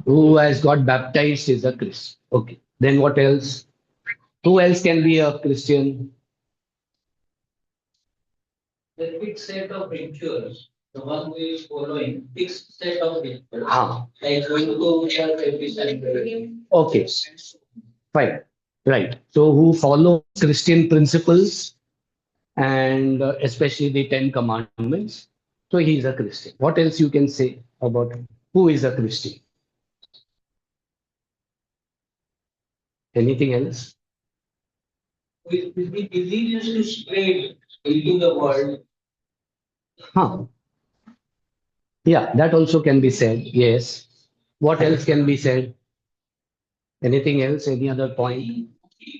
Who has got baptized is a Christian. Okay. Then what else? Who else can be a Christian? The fixed set of rituals. The one who is following fixed set of rituals. Like going to church every Sunday. Okay. Fine. Right. So who follow Christian principles and especially the Ten Commandments. So he is a Christian. What else you can say about who is a Christian? Anything else? We believe to spread into the world. Yeah, that also can be said. Yes. What else can be said? Anything else? Any other point?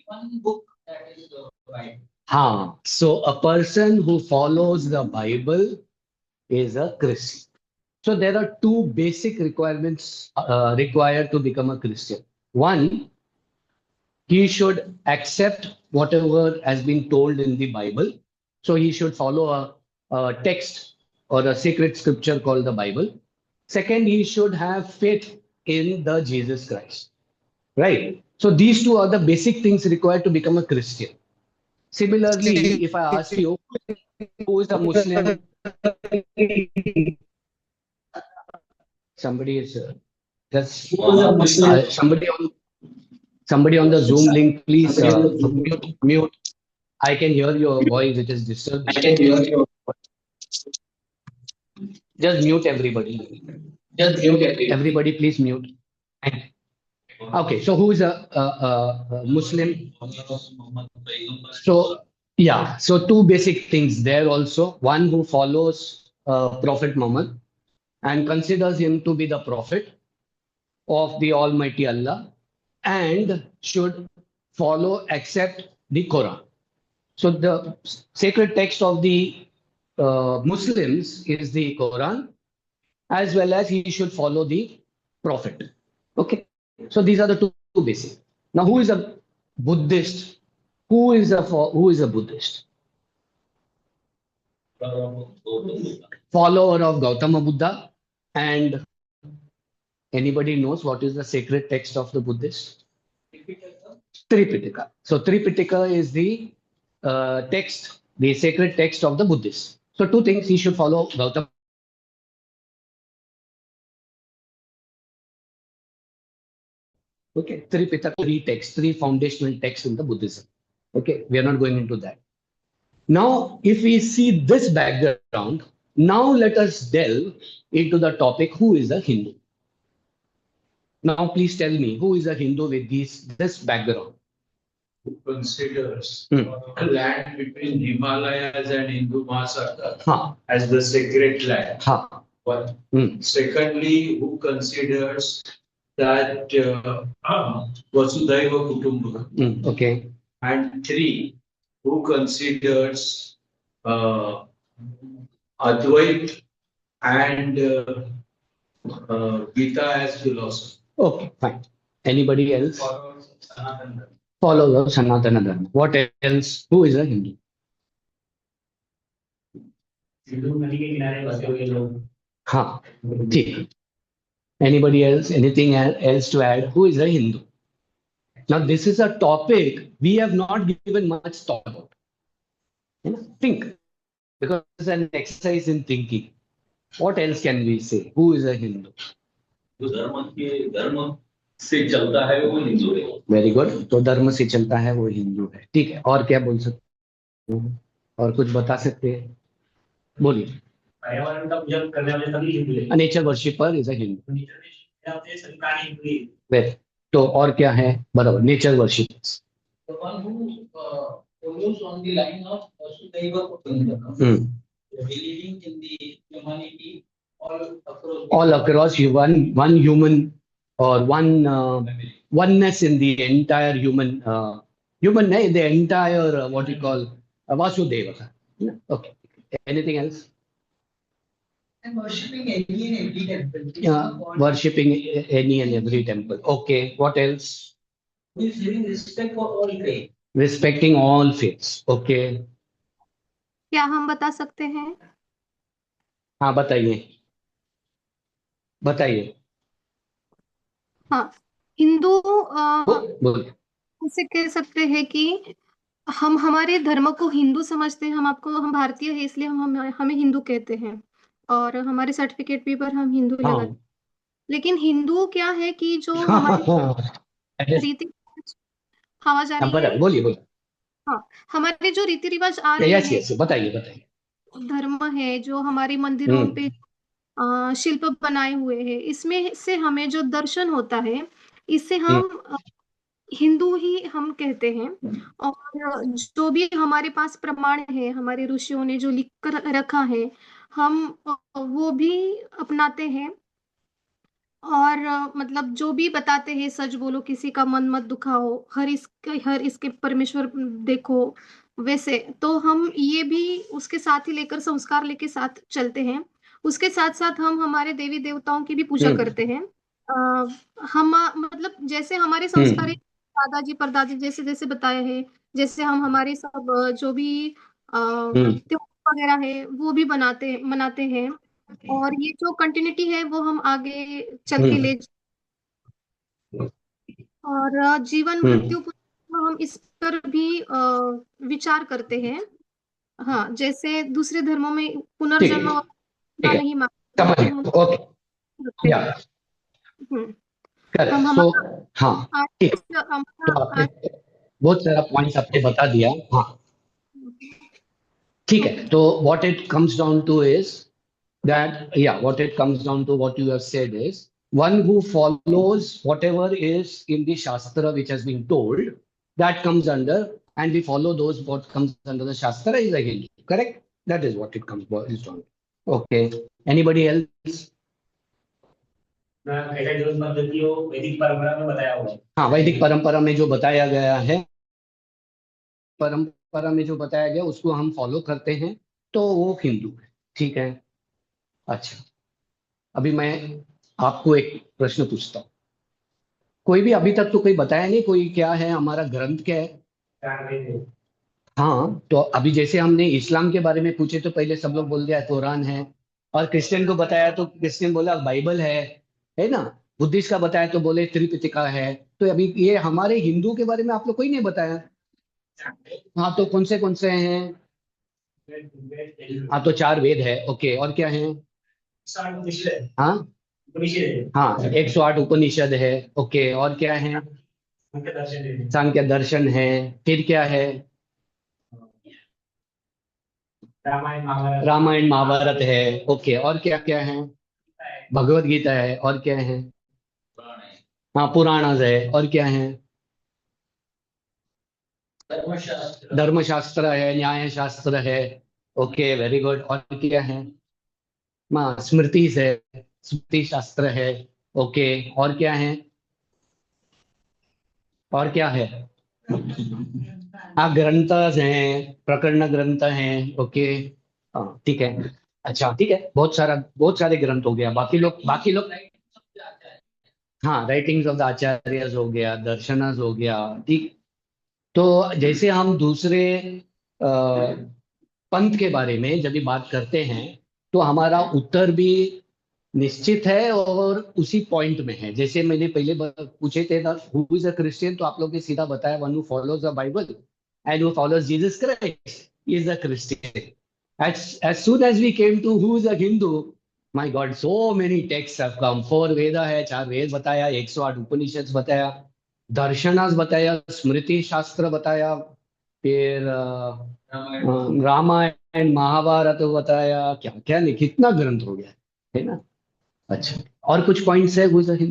One book that is the Bible. So a person who follows the Bible is a Christian. So there are two basic requirements required to become a Christian. One, he should accept whatever has been told in the Bible. So he should follow a text or a sacred scripture called the Bible. Second, he should have faith in the Jesus Christ. Right? So these two are the basic things required to become a Christian. Similarly, if I ask you, who is a Muslim? Somebody is just somebody on the Zoom link, please mute. I can hear your voice. It is disturbed. I can hear your voice. Just mute everybody. Everybody, please mute. Okay, so who is a Muslim? So yeah, so two basic things there also. One who follows Prophet Muhammad and considers him to be the prophet of the Almighty Allah and should follow, accept the Quran. So the sacred text of the Muslims is the Quran, as well as he should follow the Prophet. Okay, so these are the two basic. Now, who is a Buddhist? Who is a Buddhist? Follower of Gautama Buddha. And anybody knows what is the sacred text of the Buddhist? Tripitaka. So Tripitaka is the text, the sacred text of the Buddhist. So two things, he should follow Gautama. Okay, Tripitaka, three texts, three foundational texts in the Buddhism. Okay, we are not going into that. Now, if we see this background, now let us delve into the topic, who is a Hindu? Now, please tell me, who is a Hindu with this background? Who considers the land between Himalayas and Hindu Mahasagar as the sacred land. One. Secondly, who considers that Vasudhaiva Kutumbakam. Okay. And three, who considers Advait and Gita as philosophy. Okay, fine. Anybody else? Followers of Sanatana Dharma. What else? Who is a Hindu? Anybody else? Anything else to add? Who is a Hindu? Now, this is a topic we have not given much thought about. Think, because it's an exercise in thinking. What else can we say? Who is a Hindu? Very good. तो धर्म से चलता है वो हिंदू है. ठीक है. और क्या बोल सकते हैं? और कुछ बता सकते हैं? बोलिए. पर्यावरण का पूजन करने वाले सभी हिंदू हैं. Nature worshipper is a Hindu. Very. तो और क्या है? बराबर. Nature worshippers. The one who follows on the line of Vasudhaiva Kutumbakam, believing in the humanity all across one human or oneness in the entire human the entire what you call Vasudeva. Okay. Anything else? And worshipping any and every temple. Worshipping any and every temple. Okay. What else? Who is having respect for all faiths. Respecting all faiths. Okay. क्या हम बता सकते हैं? हाँ बताइए. बताइए। हाँ, हिंदू बोल। ऐसे कह सकते हैं कि हम हमारे धर्म को हिंदू समझते हैं। हम भारतीय है, इसलिए हमें हिंदू कहते हैं, और हमारे सर्टिफिकेट भी पर हम हिंदू ही लगाते हाँ। हैं। लेकिन हिंदू क्या है कि जो हाँ हमारे हाँ। रीति, आवाज आ रही है? बोलिए बोलिए। हाँ, हमारे जो रीति रिवाज आ रहे यस हैं, यस, बताइए बताइए। धर्म है जो हमारे मंदिरों हम्म पे शिल्प बनाए हुए हैं, इसमें से हमें जो दर्शन होता है, इससे हम्म हम हिंदू ही हम कहते हैं। और जो भी हमारे पास प्रमाण है, हमारे ऋषियों ने जो लिख कर रखा है, हम वो भी अपनाते हैं। और मतलब जो भी बताते हैं, सच बोलो, किसी का मन मत दुखाओ, हर इसके परमेश्वर देखो, वैसे तो हम ये भी उसके साथ ही लेकर, संस्कार लेके साथ चलते हैं। उसके साथ साथ हम हमारे देवी देवताओं की भी पूजा हम्म करते हैं। हम मतलब जैसे हमारे संस्कार है, हम्म दादाजी परदादी जैसे जैसे बताया है, जैसे हम हमारे सब जो भी हम्म त्योहार वगैरह है वो भी मनाते हैं। और ये जो कंटिन्यूटी है वो हम आगे चल के हम्म ले, और जीवन हम्म मृत्यु हम इस पर भी विचार करते हैं। हाँ, जैसे दूसरे धर्मों में ठीक पुनर्जन्म है ठीक वगैरह है, नहीं मानते, समझ लेकिन हम गया, ओके। रखते या हैं। हम्म, करेक्ट। हम सो हमारा हाँ, ठीक है। आज तो हमारा आपने आज बहुत सारा पॉइंट्स आपने बता दिया। हाँ, ठीक है। तो what it comes down two is that yeah, what it comes down to, what you have said is, one who follows whatever is in the shastra which has been told, that comes under, and we follow those what comes under the shastra is a Hindu, correct? That is what it comes boils down to. Okay, anybody else? ऐसा जो पद्धति हो वैदिक परंपरा में बताया हुआ है। हाँ, वैदिक परंपरा में जो बताया गया है, परंपरा में जो बताया गया उसको हम फॉलो करते हैं, तो वो हिंदू है। ठीक है। अच्छा, अभी मैं आपको एक प्रश्न पूछता हूँ। कोई भी अभी तक तो कोई बताया नहीं, कोई क्या है हमारा ग्रंथ क्या है? चार वेद। हाँ, तो अभी जैसे हमने इस्लाम के बारे में पूछे तो पहले सब लोग बोल दिया कुरान है, और क्रिश्चियन को बताया तो क्रिश्चियन बोला बाइबल है ना? बुद्धिस्ट का बताया तो बोले त्रिपिटका है। तो अभी ये हमारे हिंदू के बारे में आप लोग कोई नहीं बताया। हाँ, तो कौन से हैं? हाँ, तो चार वेद है, ओके, और क्या है? हाँ हाँ, 108 उपनिषद है, ओके, और क्या है? सांख्य दर्शन है, फिर क्या है? रामायण महाभारत है, ओके, और क्या क्या है? भगवत गीता है, और क्या है? हाँ, पुराण है, और क्या है? धर्मशास्त्र है, न्याय शास्त्र है, ओके, वेरी गुड, और क्या है? हाँ, स्मृति है, स्मृति शास्त्र है, ओके, और क्या है? और क्या है? हाँ, ग्रंथ हैं, प्रकरण ग्रंथ हैं, ओके। हाँ, ठीक है। अच्छा, ठीक है, बहुत सारे ग्रंथ हो गया। बाकी लोग हाँ, राइटिंग्स ऑफ द आचार्यस हो गया, दर्शनस हो गया, ठीक। तो जैसे हम दूसरे अ, पंथ के बारे में जब भी बात करते हैं, तो हमारा उत्तर भी निश्चित है और उसी पॉइंट में है। जैसे मैंने पहले पूछे थे ना, हु इज अ क्रिश्चियन, तो आप लोग ने सीधा बताया one who follows the Bible and who follows Jesus Christ is a Christian. as soon as we came to who is a Hindu, my God, so many texts have come. 4 वेदा है, 4 वेद बताया, 108 उपनिषद बताया, दर्शनास बताया, स्मृति शास्त्र बताया, फिर रामायण महाभारत बताया, क्या क्या नहीं, कितना ग्रंथ हो गया है ना? अच्छा, और कुछ पॉइंट्स है गुजर?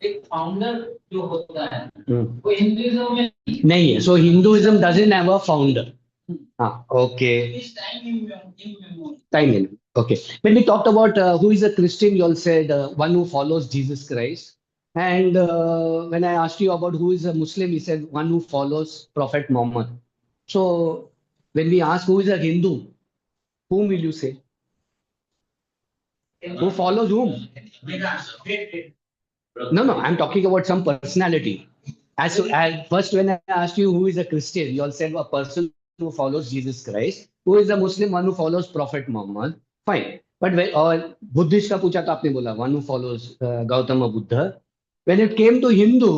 एक फाउंडर जो होता है हम्म, वो हिंदुइज्म में नहीं है। So Hinduism doesn't have a founder. हाँ, ओके, इस time in time in. Okay. When we talked about who is a Christian, you all said one who follows Jesus Christ. And when I asked you about who is a Muslim, you said one who follows Prophet Muhammad. So when we ask who is a Hindu, whom will you say? Who follows whom? No, I'm talking about some personality. As first, when I asked you who is a Christian, you all said a person who follows Jesus Christ. Who is a Muslim? One who follows Prophet Muhammad. Fine. But और Buddhist का पूछा तो आपने बोला one who follows Gautam Buddha. When it came to Hindu,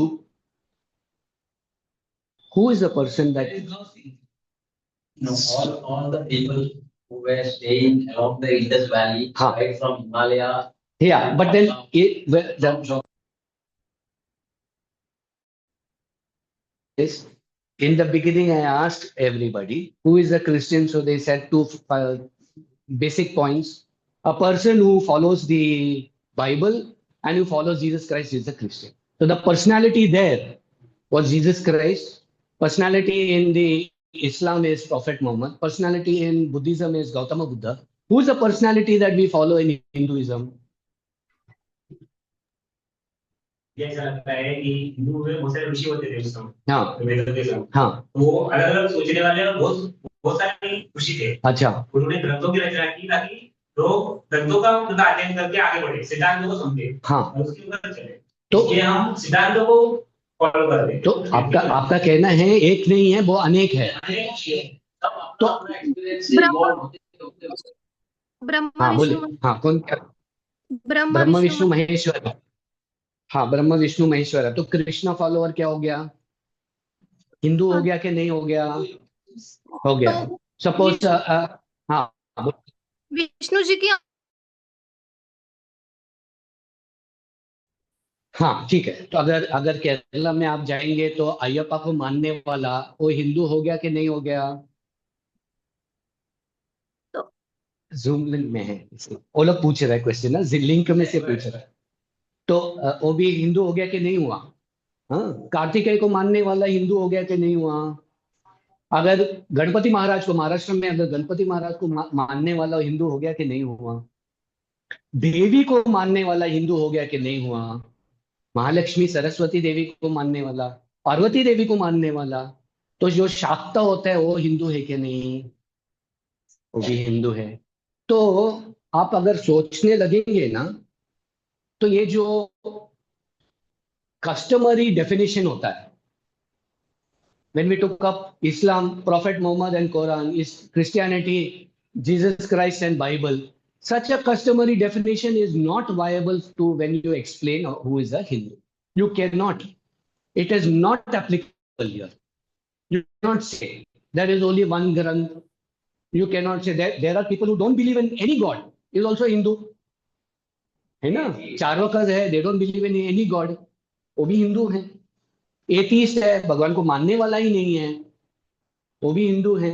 who is the person that No, all the people who were staying along the Indus Valley, Huh. right from Himalaya. Yeah, but then in the beginning I asked everybody who is a Christian, so they said two basic points. A person who follows the Bible and who follows Jesus Christ is a Christian. So the personality there was Jesus Christ. Personality in the Islam is Prophet Muhammad. Personality in Buddhism is Gautama Buddha. Who is the personality that we follow in Hinduism? ये ऐसा लगता है कि हिंदू में बहुत सारे ऋषि होते थे उस समय, हाँ वेदों के समय। हाँ तो वो अलग अलग सोचने वाले और बहुत बहुत सारे ऋषि थे। अच्छा उन्होंने ग्रंथों की रचना की ताकि लोग ग्रंथों का अध्ययन करके आगे बढ़े, सिद्धांतों को समझे हाँ और उसके ऊपर चले। तो ये हम सिद्धांतों को फॉलो कर रहे हैं। तो आपका कहना है एक नहीं है, वो अनेक है। तो ब्रह्मा हाँ बोले, विष्णु हाँ कौन? ब्रह्मा विष्णु महेश्वर। हाँ ब्रह्मा विष्णु महेश्वर है। तो कृष्णा फॉलोअर क्या हो गया? हिंदू हो गया कि नहीं हो गया? हो गया। तो सपोज हाँ विष्णु जी की हाँ ठीक है। तो अगर अगर केरला में आप जाएंगे तो अयप्पा को मानने वाला वो हिंदू हो गया कि नहीं हो गया? तो जूम लिंक में है, वो लोग पूछ रहे हैं क्वेश्चन ना, लिंक में से पूछ रहे हैं। तो वो भी हिंदू हो गया कि नहीं हुआ? हाँ, कार्तिकेय को मानने वाला हिंदू हो गया कि नहीं हुआ? अगर गणपति महाराज को, महाराष्ट्र में अगर गणपति महाराज को मानने वाला हिंदू हो गया कि नहीं हुआ? देवी को मानने वाला हिंदू हो गया कि नहीं हुआ? महालक्ष्मी सरस्वती देवी को मानने वाला, पार्वती देवी को मानने वाला, तो जो शाक्त होता है वो हिंदू है कि नहीं? वो भी हिंदू है। तो आप अगर सोचने लगेंगे ना, तो ये जो कस्टमरी डेफिनेशन होता है, when we took up Islam, Prophet Muhammad and Quran, is Christianity, Jesus Christ and Bible, such a customary definition is not viable to when you explain who is a Hindu. You cannot. It is not applicable here. You cannot say there is only one Granth. You cannot say that there are people who don't believe in any God is also Hindu. है ना? चार्वाकस है, they don't believe in any God. वो भी हिंदू हैं। Atheist है, भगवान को मानने वाला ही नहीं है, वो भी हिंदू है।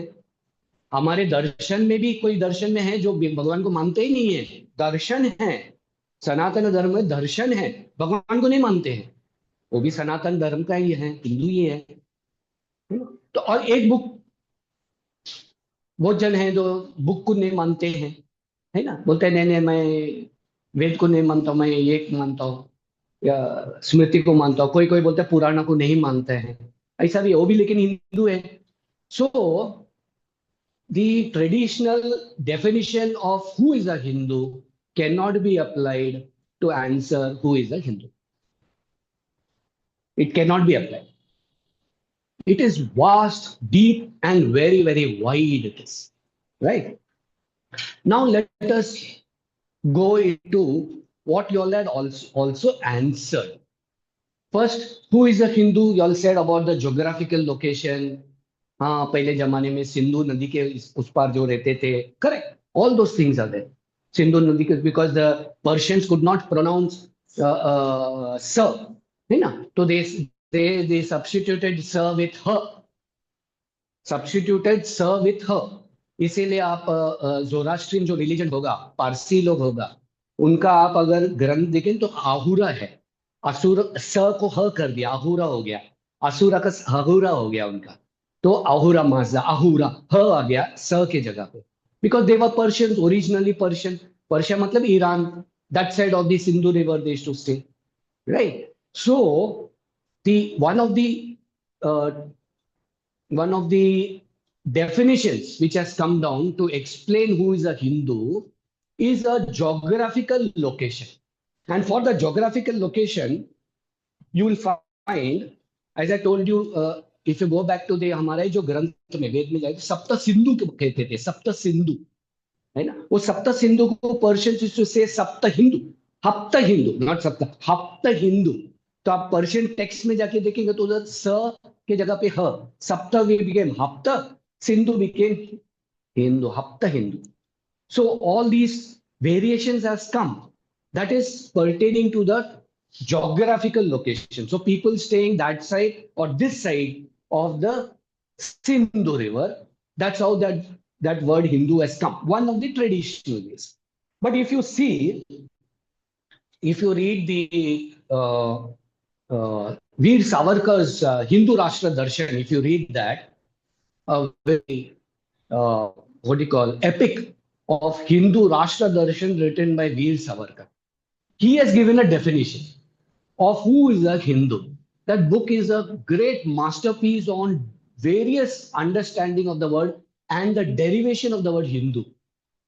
हमारे दर्शन में भी कोई दर्शन में है जो भगवान को मानते ही नहीं है। दर्शन है, सनातन धर्म में दर्शन है, भगवान को नहीं मानते हैं, वो भी सनातन धर्म का ही है, हिंदू ही है। तो और एक बुक, बहुत जन है जो बुक को नहीं मानते हैं, है ना, बोलते हैं नहीं नहीं मैं वेद को नहीं मानता हूं, मैं ये मानता हूँ या स्मृति को मानता हूँ। कोई कोई बोलते हैं पुराणों को नहीं मानते हैं, ऐसा भी, वो भी लेकिन हिंदू है। सो the traditional definition of who is a Hindu cannot be applied to answer who is a Hindu. It cannot be applied. It is vast, deep, and very, very wide. It is right. Now let us go into what you all had also answered. First, who is a Hindu? You all said about the geographical location. हाँ, पहले जमाने में सिंधु नदी के उस पार जो रहते थे, correct, all those things are there. Sindhu नदी के, because the Persians could not pronounce स, है ना, तो दे सब्स्टिट्यूटेड स विथ ह, सब्स्टिट्यूटेड स विथ ह। इसीलिए आप जोरास्ट्रियन जो रिलीजन होगा, पारसी लोग होगा, उनका आप अगर ग्रंथ देखें तो आहुरा है, असुर स को ह कर दिया, आहुरा हो गया, असुरा का अहुरा हो गया उनका, तो अहुरा माजा, अहुरा ह आ गया स के जगह पे, because they were Persians, originally Persian. Persia मतलब Iran, that side of the Sindhu river they used to stay, right. So the one of the definitions which has come down to explain who is a Hindu is a geographical location. And for the geographical location, you will find, as I told you, if you go back to the हमारे जो ग्रंथ में, वेद में जाए, सप्त सिंधु कहते थे, सप्त सिंधु, है ना. वो सप्त सिंधु को पर्शियन से सप्त हिंदू, हप्त हिंदू, नॉट सप्त, हप्त हिंदू. तो आप पर्शियन टेक्स्ट में जाके देखेंगे तो उधर स के जगह पे ह, सप्त बिकेम हप्त, सिंधु बिकेम हिंदू, हप्त Hindu. So all these variations has come. That is pertaining to the geographical location. So people staying that side or this side of the Sindhu River, that's how that word Hindu has come. One of the traditional ways. But if you see, if you read the Veer Savarkar's Hindu Rashtra Darshan, if you read that, a very what do you call, epic of Hindu Rashtra Darshan written by Veer Savarkar. He has given a definition of who is a Hindu. That book is a great masterpiece on various understanding of the word and the derivation of the word Hindu.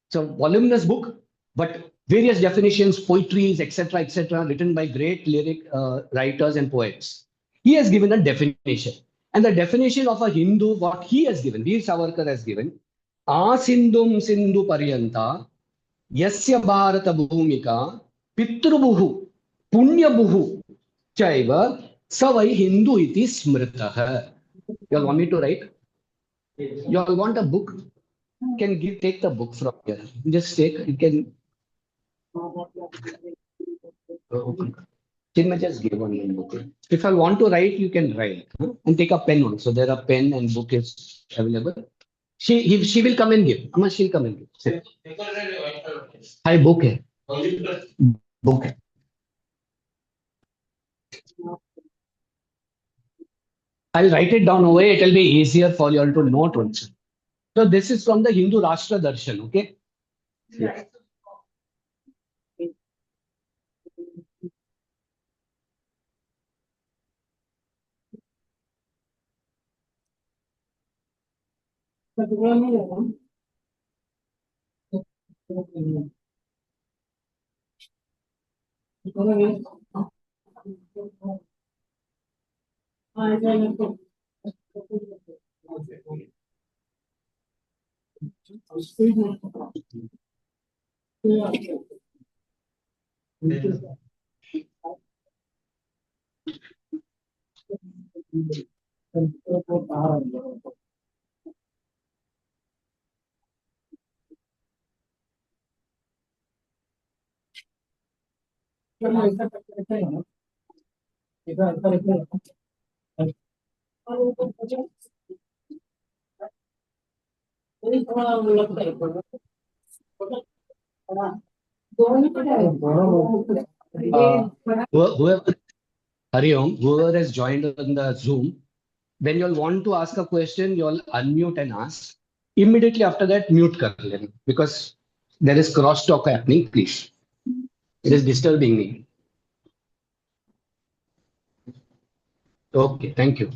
It's a voluminous book, but various definitions, poetries, etc., written by great lyric writers and poets. He has given a definition. And the definition of a Hindu, what he has given, Veer Savarkar has given, Asindum Sindhu Paryanta, Yasya Bharata Bhumika, Pitrubuhu, Punyabuhu, Chaiva, Savai Hindu iti Smritaha. You all want me to write? You all want a book? Can take the book from here. Just take, you can. Chinma just give one book. If I want to write, you can write. And take a pen also. There are pen and book is available. She will come and give. Amma, she'll come and give. Sit. Hi, book hai. Book hai. I'll write it down over. It will be easier for you all to note also. So this is from the Hindu Rashtra Darshan, okay? Yeah. Whoever, Hari Om, whoever has joined on the Zoom, when you all want to ask a question, you all unmute and ask. Immediately after that, mute kar lena, because there is cross talk happening, please. It is disturbing me. Okay, thank you.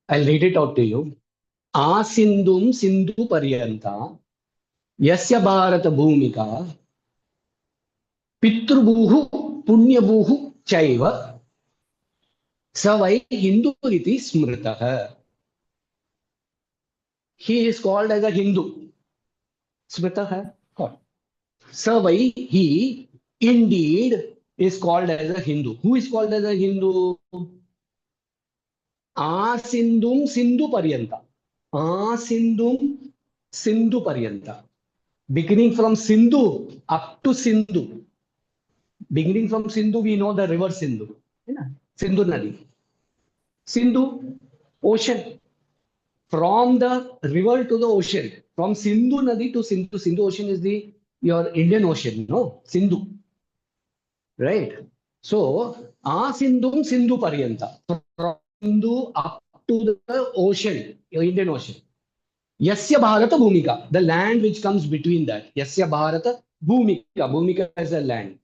I'll read it out to you. Asindum Sindhu Paryanta, Yasya Bharata Bhumika, Pitrubuhu Punyabuhu Chaiva, Savai Hindu iti Smritaha. He is called as a Hindu. Smritaha. Savai, he indeed is called as a Hindu. Who is called as a Hindu? Asindum Sindhu Paryanta. Asindum Sindhu Paryanta. Beginning from Sindhu up to Sindhu. Beginning from Sindhu, we know the river Sindhu. Sindhu Nadi. Sindhu, ocean. From the river to the ocean. From Sindhu Nadi to Sindhu. Sindhu Ocean is your Indian Ocean, no? Sindhu. Right? So, Asindhum Sindhu Paryanta. From Sindhu up to the ocean, your Indian Ocean. Yasya Bharata Bhumika, the land which comes between that. Yasya Bharata Bhumika. Bhumika is a land.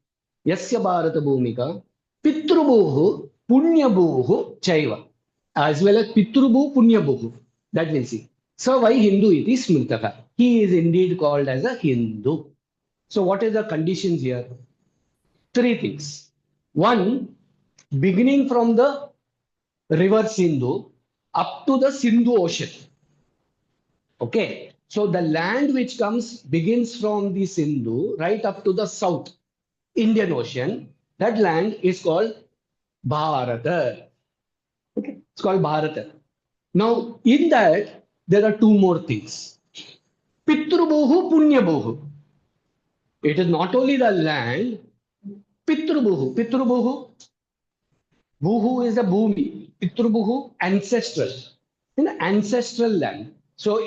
Yasya Bharata Bhumika. Pitrubuhu Punyabuhu Chaiva. As well as Pitrubu Punyabuhu. That we'll see. So why Hindu iti smritaka? He is indeed called as a Hindu. So what is the conditions here? Three things. One, beginning from the river Sindhu up to the Sindhu Ocean. Okay. So the land which begins from the Sindhu right up to the South Indian Ocean, that land is called Bharata. Okay. It's called Bharata. Now, in that, there are two more things. Pitrubuhu, Punyabuhu. It is not only the land, Pitrubuhu. Pitrubuhu, Buhu is a Bhumi. Pitrubuhu, ancestral. In ancestral land. So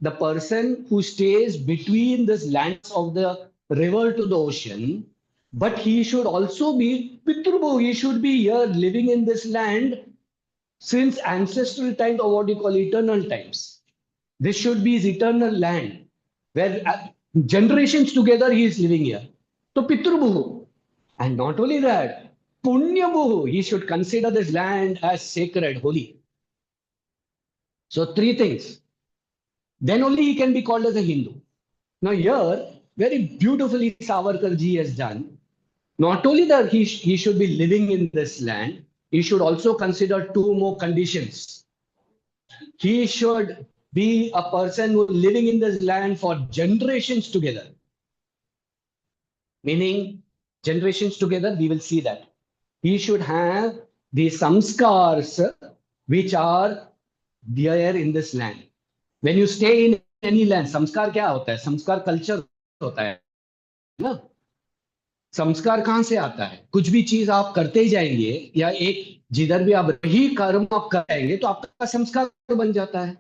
the person who stays between this lands of the river to the ocean, but he should also be Pitrubuhu. He should be here living in this land since ancestral times, or what you call eternal times. This should be his eternal land, where generations together he is living here. So Pitrubuhu. And not only that, Punyabuhu, he should consider this land as sacred, holy. So three things. Then only he can be called as a Hindu. Now here, very beautifully Savarkar ji has done. Not only that he should be living in this land, he should also consider two more conditions. He should be a person who is living in this land for generations together. Meaning, generations together, we will see that. He should have the samskars which are there in this land. When you stay in any land, samskar क्या होता है? Samskar culture होता है ना? संस्कार कहां से आता है? कुछ भी चीज आप करते ही जाएंगे या एक जिधर भी आप ही कर्म आप करेंगे तो आपका संस्कार बन जाता है.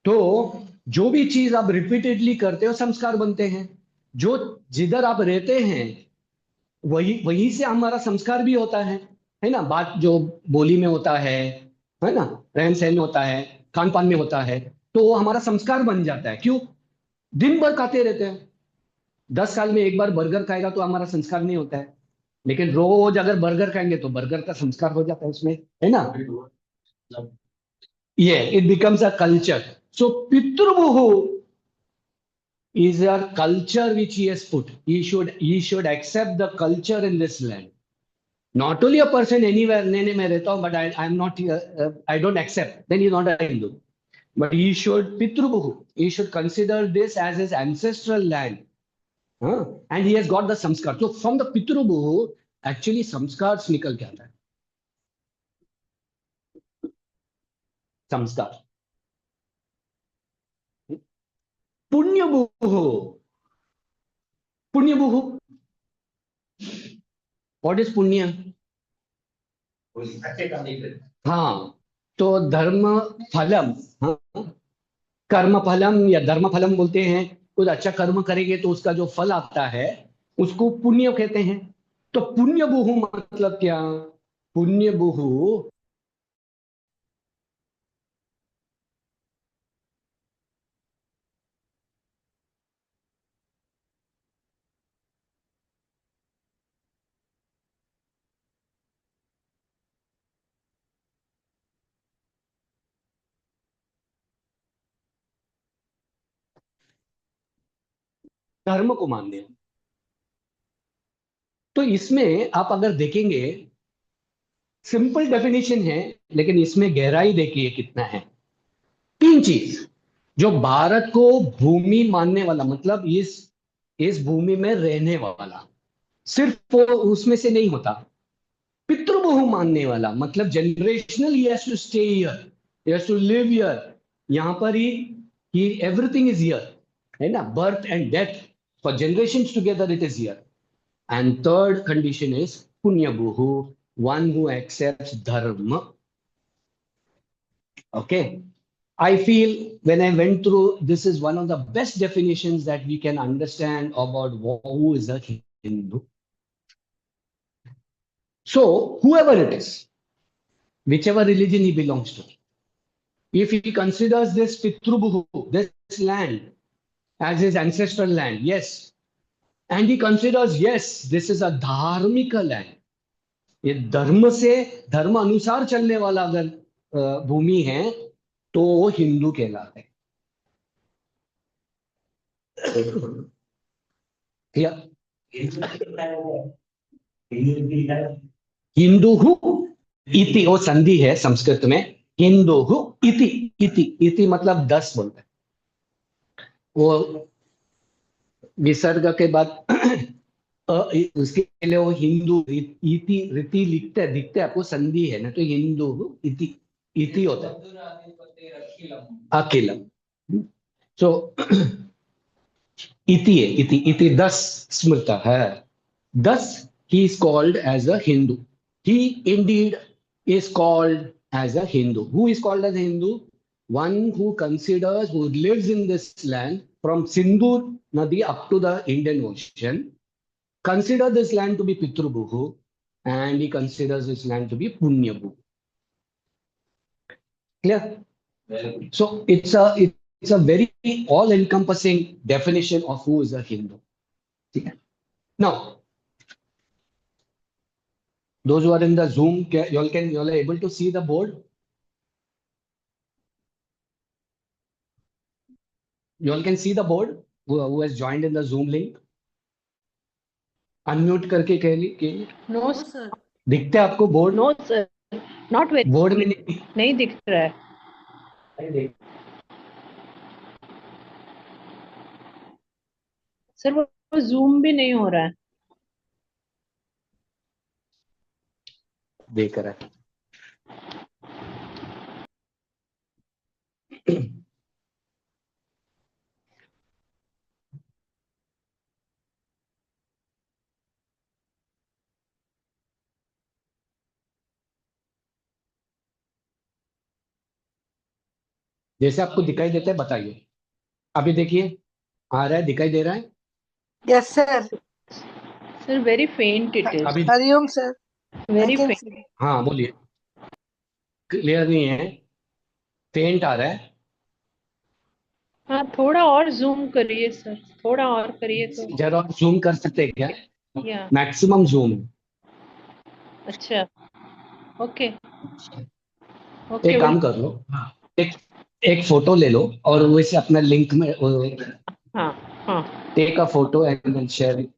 तो जो भी चीज आप रिपीटेडली करते हो संस्कार बनते हैं. जो जिधर आप रहते हैं वही से हमारा संस्कार भी होता है ना. बात जो बोली में होता है ना, रहन सहन में होता है, खान पान में होता है, तो वो हमारा संस्कार बन जाता है. क्यों? दिन भर खाते रहते हैं. 10 साल में एक बार बर्गर खाएगा तो हमारा संस्कार नहीं होता है, लेकिन रोज अगर बर्गर खाएंगे तो बर्गर का संस्कार हो जाता है उसमें, है ना. It becomes a culture. So पितृभुः is a culture which he has put. He should accept the culture in this land. Not only a person anywhere, मैं रहता हूं, but I'm not, I don't accept, then he's not a Hindu. But he should, Pitrubhuhu, he should consider this as his ancestral land. And he has got the samskar. So from the Pitrubhuhu, actually samskars निकल के आता है. Samskar. Punyabuhu. Punyabuhu. What is punya? हाँ, तो धर्म फलम, कर्म फलम या धर्म फलम बोलते हैं. कुछ अच्छा कर्म करेंगे तो उसका जो फल आता है उसको पुण्य कहते हैं. तो पुण्यबुहु मतलब क्या? पुण्यबुहु धर्म को मानते हैं. तो इसमें आप अगर देखेंगे सिंपल डेफिनेशन है, लेकिन इसमें गहराई देखिए कितना है. 3 चीज जो भारत को भूमि मानने वाला, मतलब इस भूमि में रहने वाला, सिर्फ वो उसमें से नहीं होता. पितृभूमि मानने वाला मतलब generational, he has to stay here, he has to live here. यहां पर ही एवरीथिंग इज हियर, है ना. Birth and death for generations together it is here. And third condition is Punyabhuhu, one who accepts dharma. Okay. I feel when I went through, this is one of the best definitions that we can understand about who is a Hindu. So, whoever it is, whichever religion he belongs to, if he considers this Pitrubhuhu, this land, as his ancestral land, yes, and he considers, yes, this is a dharmika land, ये धर्म से, धर्म अनुसार चलने वाला अगर भूमि है तो वो हिंदू कहलाते हैं। क्लियर? हिंदू इति वो संधि है संस्कृत में। हिंदू इति इति इति मतलब 10 बोलते हैं। वो विसर्ग के बाद उसके लिए वो हिंदू इति रीति लिखते दिखते आपको संधि है ना, तो हिंदू इति इति होता है अखिलम। सो इति है, इति 10 स्मृत है। 10 he is called as a Hindu. He indeed is called as a Hindu. Who is called as a Hindu? One who considers, who lives in this land from Sindhu Nadi up to the Indian Ocean, consider this land to be Pitrubhuhu, and he considers this land to be Punyabhu. Clear? So it's a very all-encompassing definition of who is a Hindu. Now, those who are in the Zoom, you all are able to see the board. You all can see the board who has joined in the Zoom link. Unmute करके कह no sir, दिखते हैं आपको board? No sir, not very, board में नहीं दिख रहा है सर। वो जूम भी नहीं हो रहा है। देख रहा है। जैसे आपको दिखाई देता है बताइए। अभी देखिए आ रहा है, दिखाई दे रहा है? Yes, sir. सर वेरी फेंट इट इज, अभी Hariom, sir. Very I can फेंट। see. हाँ बोलिए। क्लियर नहीं है, फेंट आ रहा है। हाँ थोड़ा और जूम करिए सर, थोड़ा और करिए तो। जरा जूम कर सकते हैं क्या? या मैक्सिमम जूम। अच्छा, ओके ओके। एक काम कर लो, एक फोटो ले लो और वैसे अपना लिंक में हाँ हाँ take a photo and share it.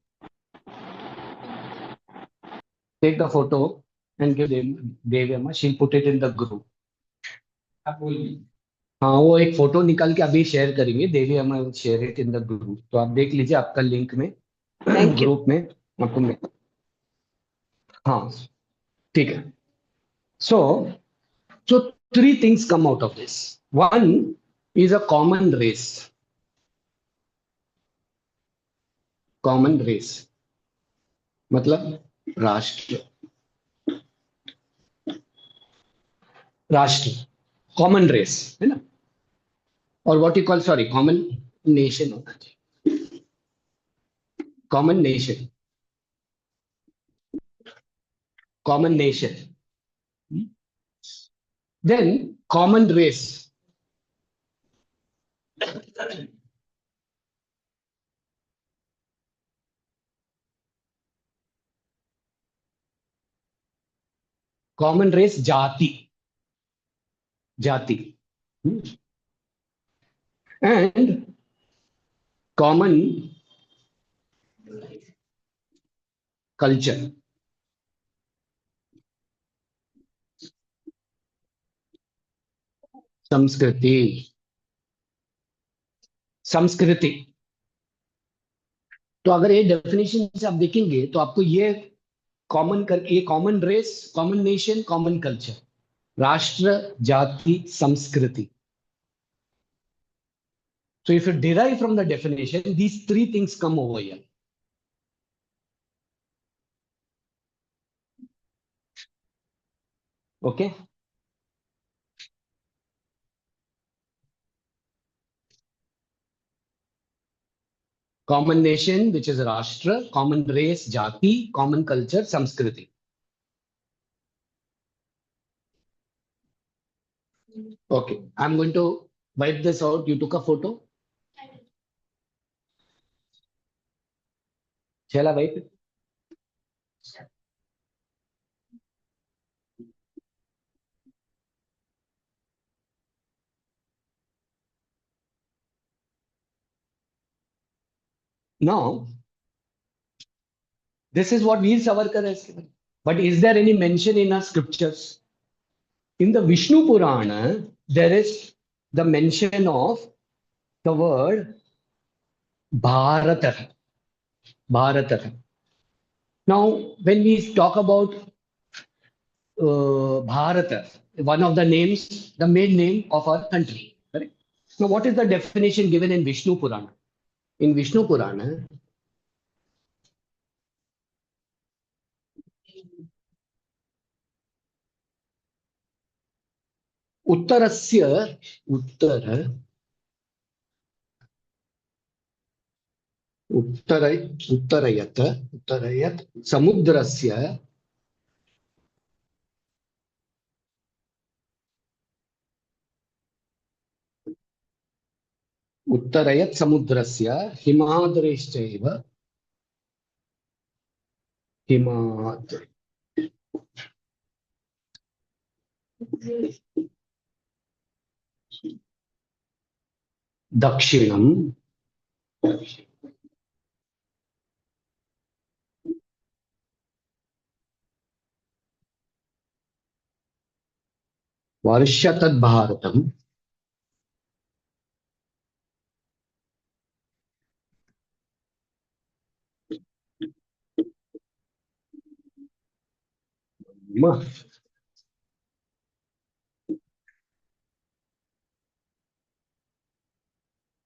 Take the photo and give Devi Amma, she put it in the group. हाँ वो एक फोटो निकाल के अभी शेयर करेंगे, देवी अम्मा share it in the group. तो आप देख लीजिए आपका लिंक में थैंक यू। ग्रुप में आपको हाँ ठीक है। So 3 things come out of this. One is a common race. Common race मतलब राष्ट्र, राष्ट्र कॉमन रेस है ना। और what you call, sorry, common nation होना चाहिए। Common nation, common nation, then common race. Common race जाति, जाति एंड कॉमन कल्चर, संस्कृति, संस्कृति। तो अगर ये डेफिनेशन से आप देखेंगे तो आपको ये कॉमन कर, ये common race, common nation, common culture, राष्ट्र, जाति, संस्कृति। So if you derive from the definition, these 3 things come over here. Okay. Common nation, which is Rashtra, common race, Jati, common culture, Samskriti. Okay, I'm going to wipe this out. You took a photo? Shall I wipe it? Now, this is what Veer Savarkar has given. But is there any mention in our scriptures? In the Vishnu Purana, there is the mention of the word Bharata. Bharata. Now, when we talk about Bharata, one of the names, the main name of our country. Correct? Now, what is the definition given in Vishnu Purana? In Vishnu Purana, उत्तरस्य उत्तरयत् समुद्रस्य हिमाद्रेश्चैव हिमाद् दक्षिणं वर्षतद्भारतम्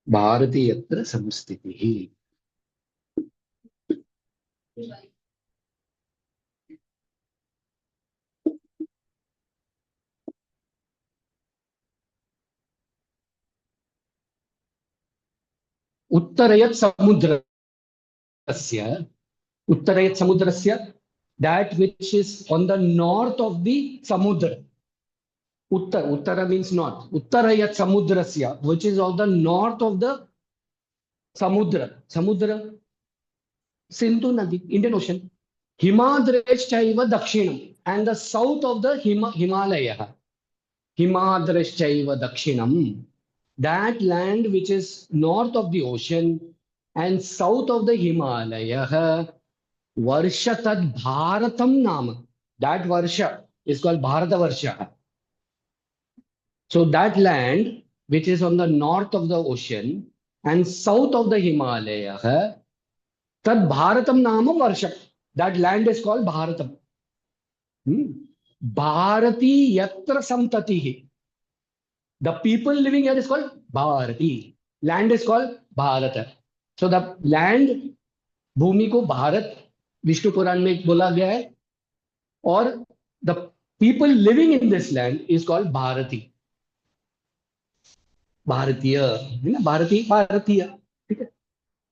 भारती यत्र संस्थितिः उत्तरयत् समुद्रस्य that which is on the north of the samudra. Uttara means north. Uttarayat samudrasya, which is on the north of the samudra, Sindhu Nadi, Indian Ocean. Himadreshchaiva dakshinam, and the south of the Himalaya. Himadreshchaiva dakshinam, that land which is north of the ocean and south of the Himalaya. Varsha tad Bharatam Nama. That Varsha is called Bharata Varsha. So that land which is on the north of the ocean and south of the Himalaya, tad Bharatam Nama Varsha. That land is called Bharatam. Bharati Yatra Samtatihi. The people living here is called Bharati. Land is called Bharata. So the land, भूमि को भारत विष्णु पुराण में बोला गया है, और the people living in this land is called Bharati. Bharatiya, Bharati, Bharatiya.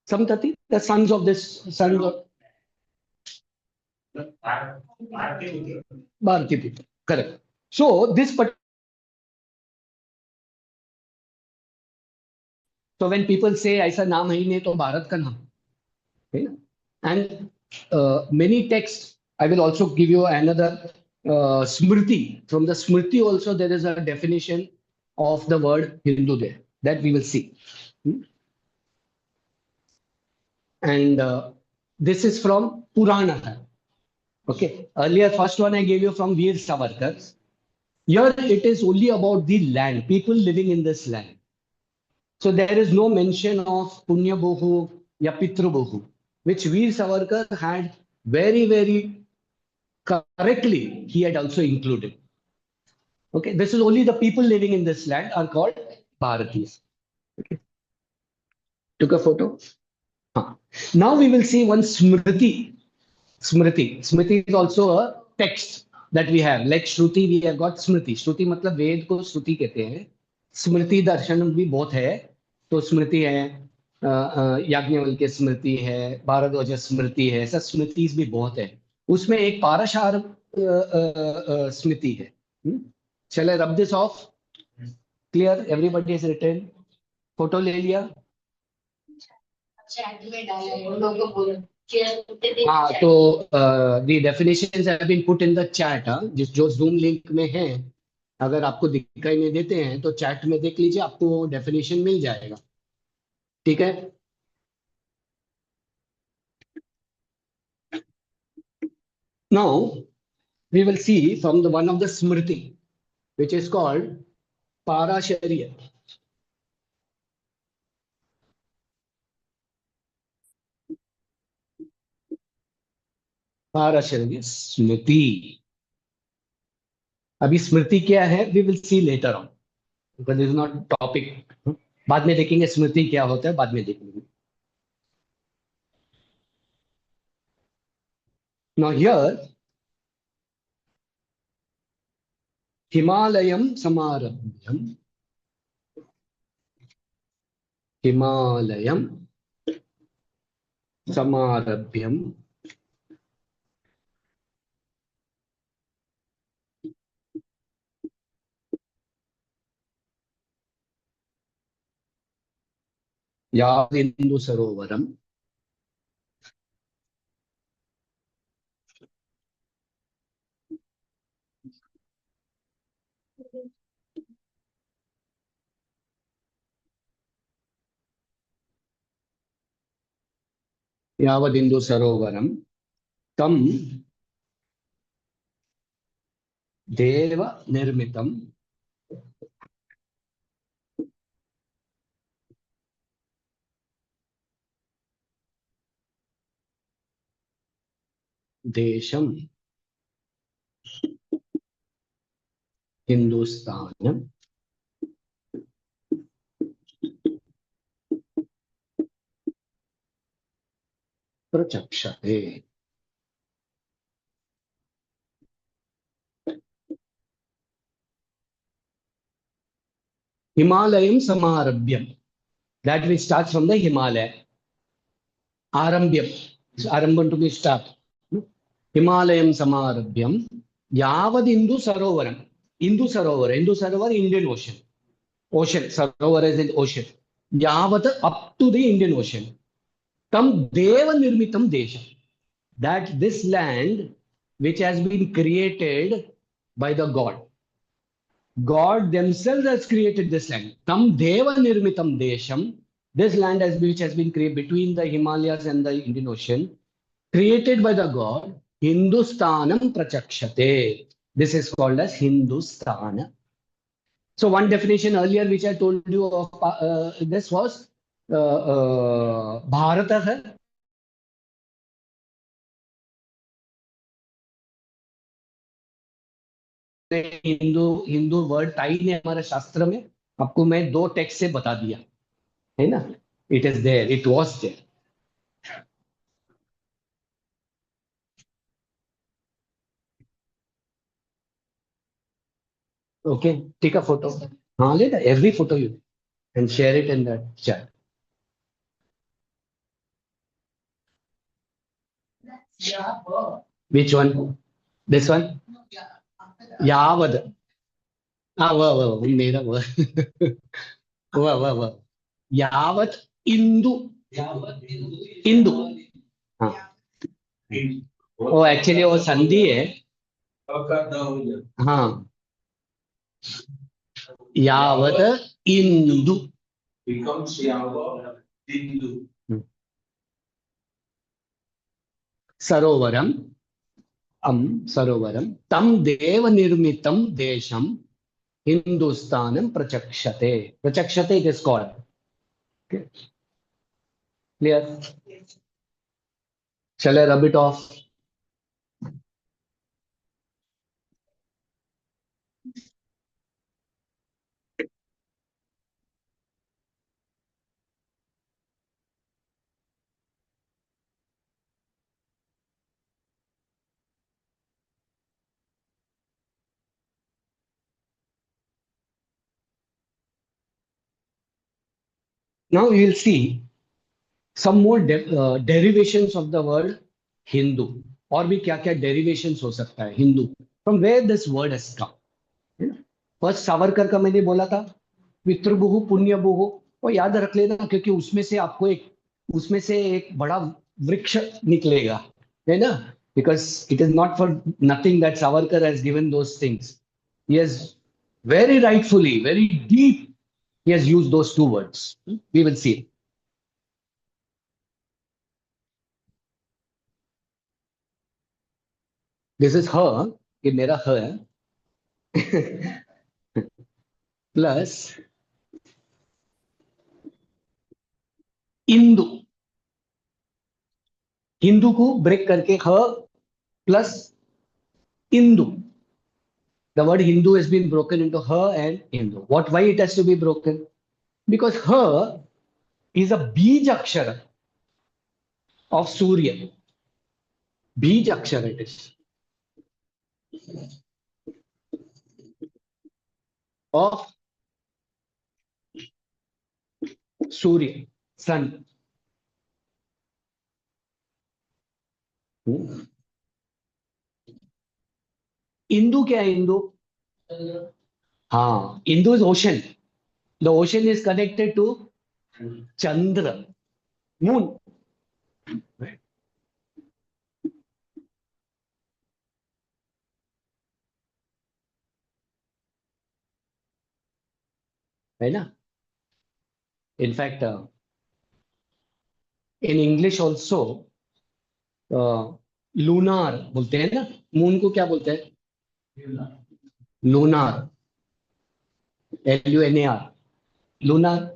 Samtati, the sons of this, sons of Bharati people. Correct. So this so when people say ऐसा नाम है ही नहीं तो भारत का नाम है ना, and many texts, I will also give you another smriti. From the smriti also there is a definition of the word Hindu there, that we will see. And this is from Purana. Okay, earlier first one I gave you from Veer Savarkar. Here it is only about the land, people living in this land. So there is no mention of Punya Bohu ya Pitru Bohu, which Veer Savarkar had very, very correctly, he had also included. Okay, this is only the people living in this land are called Bharatis. Okay. Took a photo. Now we will see one Smriti. Smriti is also a text that we have. Like Shruti, we have got Smriti. Shruti मतलब वेद को श्रुति कहते हैं. स्मृति दर्शन भी बहुत है. तो स्मृति है, याज्ञवल्क्य स्मृति है, भारद्वाज स्मृति है, सब स्मृति भी बहुत है. उसमें एक पाराशार स्मृति है. Shall I rub this off? Clear? Everybody has written. Photo ले लिया. हाँ, तो the definitions have been put in the chat. जो Zoom link में है, अगर आपको दिखाई नहीं देते हैं तो चैट में देख लीजिए, आपको डेफिनेशन मिल जाएगा. ठीक है. Now, we will see from the one of the Smriti, which is called Parashariya. Parashariya Smriti. अभी स्मृति क्या है? We will see later on, because this is not topic. बाद में देखेंगे स्मृति क्या होता है, बाद में देखेंगे. Now here, Himalayam Samarabhyam. Himalayam Samarabhyam. Yavindu Sarovaram. Yavadindu Sarovaram. Tam Deva Nirmitam. Desham Hindustanam Prachakshate. Himalayam Samarabhyam. That will start from the Himalaya. Arambhyam. Arambham to be start. Himalayam Samarabhyam. Yavad Indu Sarovaram. Indu Sarovar. Indu Sarovar, Indian Ocean. Ocean. Sarovar is in ocean. Yavat up to the Indian Ocean. Tam Deva Nirmitam Desha. That this land, which has been created by the God. God themselves has created this land. Tam Deva Nirmitam Desham. This land which has been created between the Himalayas and the Indian Ocean, created by the God, Hindustanam Prachakshate. This is called as Hindustana. So one definition earlier which I told you of this was Bharata. Hindu word tie ने हमारे शास्त्र में आपको मैं 2 text से बता दिया है ना. It is there, it was there. Okay, take a photo. हाँ, ले every photo you and share it in that chat. Which one? This one? Yavad. वाह मेरा वाह. यावत इंदु. इंदु. हाँ, वो एक्चुअली वो संधि है. हाँ, यावत इंदु becomes Yavadindu. सरोवरम. सरोवरम तम देव निर्मितम Desam हिंदुस्तानम प्रचक्षते. प्रचक्षते it is called. Okay. Clear? Shall I rub it off? Now we will see some more derivations of the word Hindu. और भी क्या क्या derivations हो सकता है Hindu. From where this word has come. First Savarkar का मैंने बोला था पितृभुः पुण्यभुः, वो याद रख लेना, क्योंकि उसमें से एक बड़ा वृक्ष निकलेगा, है ना. Because it is not for nothing that Savarkar has given those things. He has very rightfully, very deep, he has used those 2 words. We will see. This is ह, ये मेरा ह है, प्लस इंदु, हिंदू को ब्रेक करके ह plus Indu. The word Hindu has been broken into her and Hindu. What? Why it has to be broken? Because her is a Bij Akshara of Surya. Bij Akshara it is. Of Surya, sun. Hindu क्या है Hindu? हाँ, Hindu is ocean. The ocean is connected to Chandra, moon. है ना? In fact, in English also, lunar बोलते हैं ना, moon को क्या बोलते हैं? Lunar. Lunar. Lunar.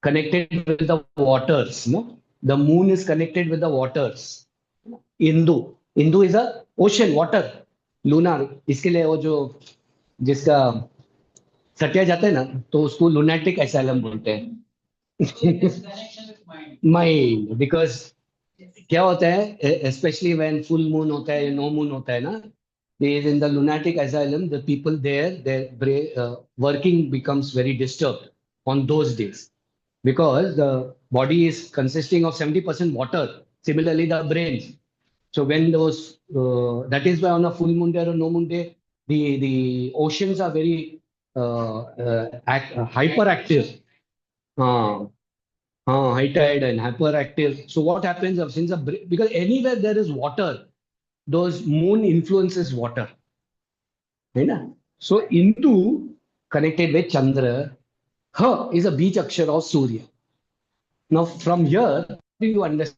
Connected with the waters, no? The moon is connected with the waters. Hindu. Hindu is a ocean, water. Lunar. इसके लिए वो जो जिसका सटिया जाता है ना, तो उसको lunatic asylum बोलते हैं. Mind. Because क्या होता है, especially when full moon होता है, no moon होता है ना, in the lunatic asylum, the people there, their working becomes very disturbed on those days. Because the body is consisting of 70% water. Similarly, the brain. So when those, that is why on a full moon day or no moon day, the oceans are very hyperactive. High tide and hyperactive. So what happens since because anywhere there is water, those moon influences water. Right? So into connected with Chandra, her is a Bij Akshara of Surya. Now, from here, do you understand?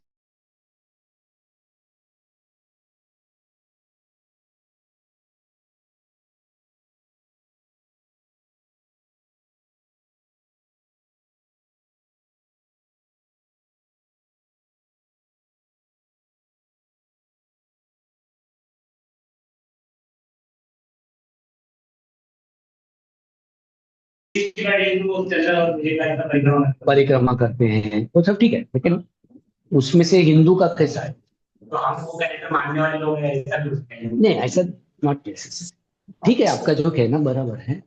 परिक्रमा करते हैं वो सब ठीक है, लेकिन उसमें से हिंदू का कैसा है? तो हमको कैरेक्टर मानने वाले लोग हैं, ऐसा भी उसमें है। नहीं, ऐसा नॉट नेसेसरी. ठीक है, आपका जो कहना बराबर है,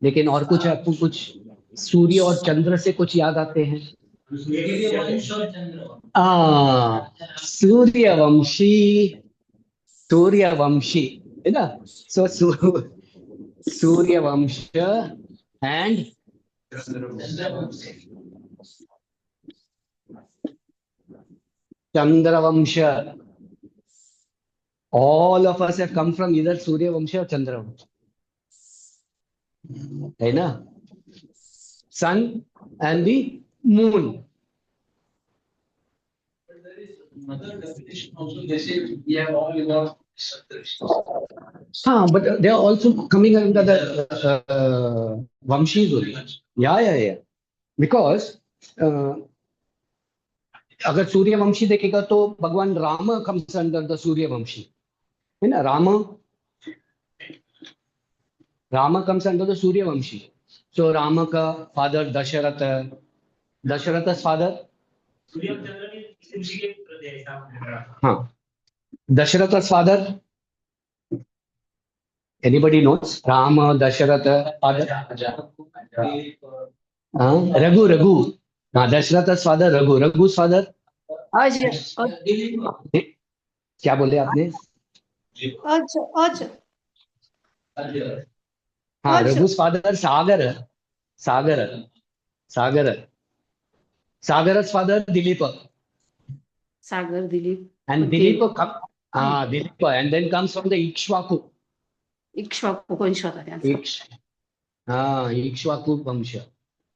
लेकिन और कुछ आपको कुछ सूर्य और चंद्र से कुछ याद आते हैं? सूर्यवंशी, सूर्यवंशी है ना. So Suryavansh and Chandravansh. All of us have come from either Surya Vamsha or Chandra Vamsha. है ना? Sun and the moon. Another definition also, they say we have all got But they are also coming under the Vamshis only. Yeah. Because अगर सूर्य वंशी देखेगा तो भगवान Ram comes under the सूर्य वंशी, है ना? Rama comes under the Surya Vamshi. So Rama ka father Dasharatha. Dasharatha's father? Dasharatha's father? Anybody knows? Rama, Dasharatha, father? Raghu. Dasharatha's father, Raghu. Raghu's father? क्या बोले आपने? हाँ, Raghu's father Sagar's father Dilip. Sagar, Dilip. And Dilip and then comes from the Ikshvaku. Ikshvaku Vamsha.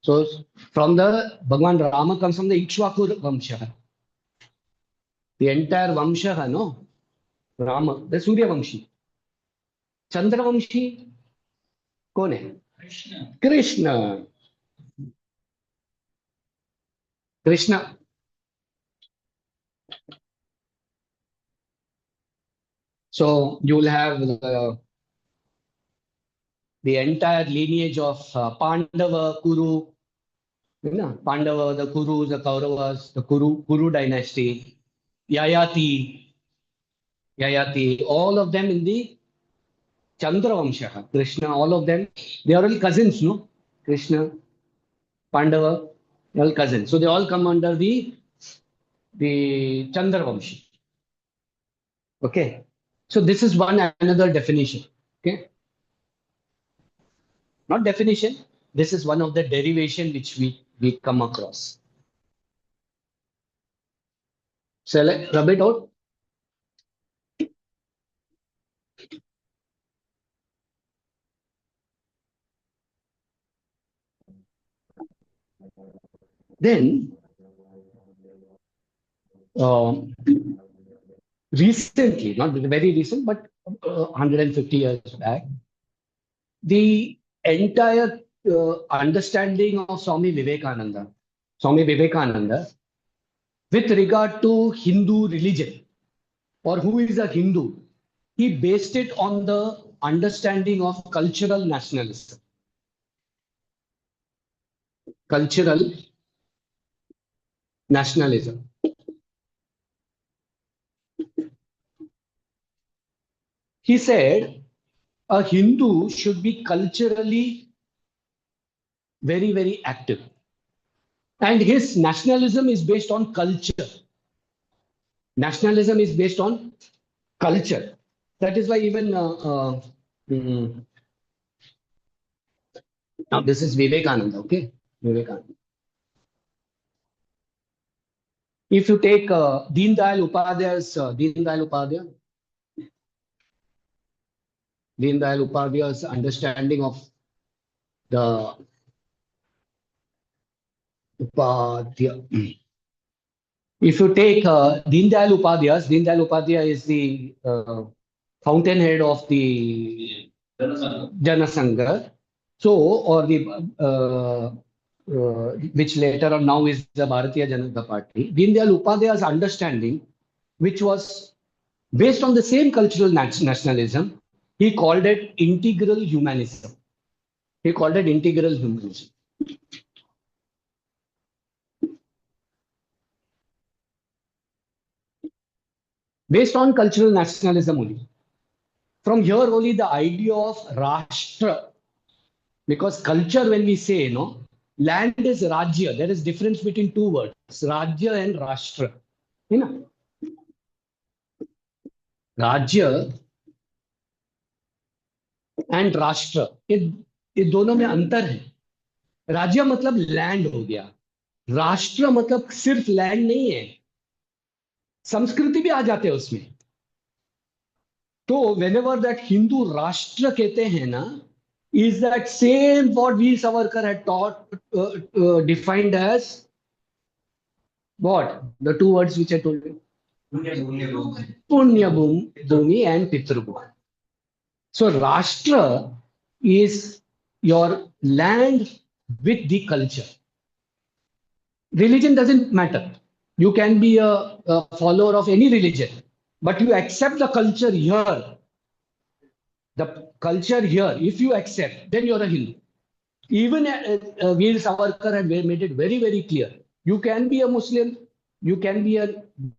So from the Bhagwan Rama comes from the Ikshvaku Vamsha. The entire Vamsha, no? Ram, the Suryavanshi. Chandravanshi कौन है? Krishna. Krishna. So you will have the entire lineage of Pandava, Kuru, Pandava, the Kurus, the Kauravas, the Kuru dynasty, Yayati, all of them in the Chandravamsha. Krishna, all of them, they are all cousins, no? Krishna, Pandava, they're all cousins. So they all come under the Chandravamshi. Okay. So this is one another definition. Okay. Not definition. This is one of the derivation which we come across. Shall I rub it out? Then, recently, not very recent, but 150 years back, the entire understanding of Swami Vivekananda, with regard to Hindu religion or who is a Hindu, he based it on the understanding of cultural nationalism. Cultural nationalism. He said a Hindu should be culturally very, very active. And his nationalism is based on culture. Nationalism is based on culture. That is why even now this is Vivekananda, okay? Vivekananda. If you take Deen Dayal Upadhyay's Deen Dayal Upadhyay's understanding of the Upadhyaya. If you take Deen Dayal Upadhyaya is the fountainhead of the Janasangha. So, or the which later on now is the Bharatiya Janata Party. Deen Dayal Upadhyaya's understanding, which was based on the same cultural nationalism, he called it integral humanism. Based on cultural nationalism only. From here only the idea of Rashtra, because culture, when we say, land is Rajya, there is difference between two words, Rajya and Rashtra. Rajya and राष्ट्र, ये दोनों में अंतर है. राज्य मतलब land हो गया, राष्ट्र मतलब सिर्फ लैंड नहीं है, संस्कृति भी आ जाते हैं उसमें. तो whenever that हिंदू राष्ट्र कहते हैं ना, is that same what Veer Savarkar had taught, defined as what? The two words which I told you. Punya Bhumi and Pitru Bhumi. So Rashtra is your land with the culture. Religion doesn't matter. You can be a follower of any religion, but you accept the culture here. The culture here, if you accept, then you're a Hindu. Even Veer Savarkar had made it very, very clear. You can be a Muslim, you can be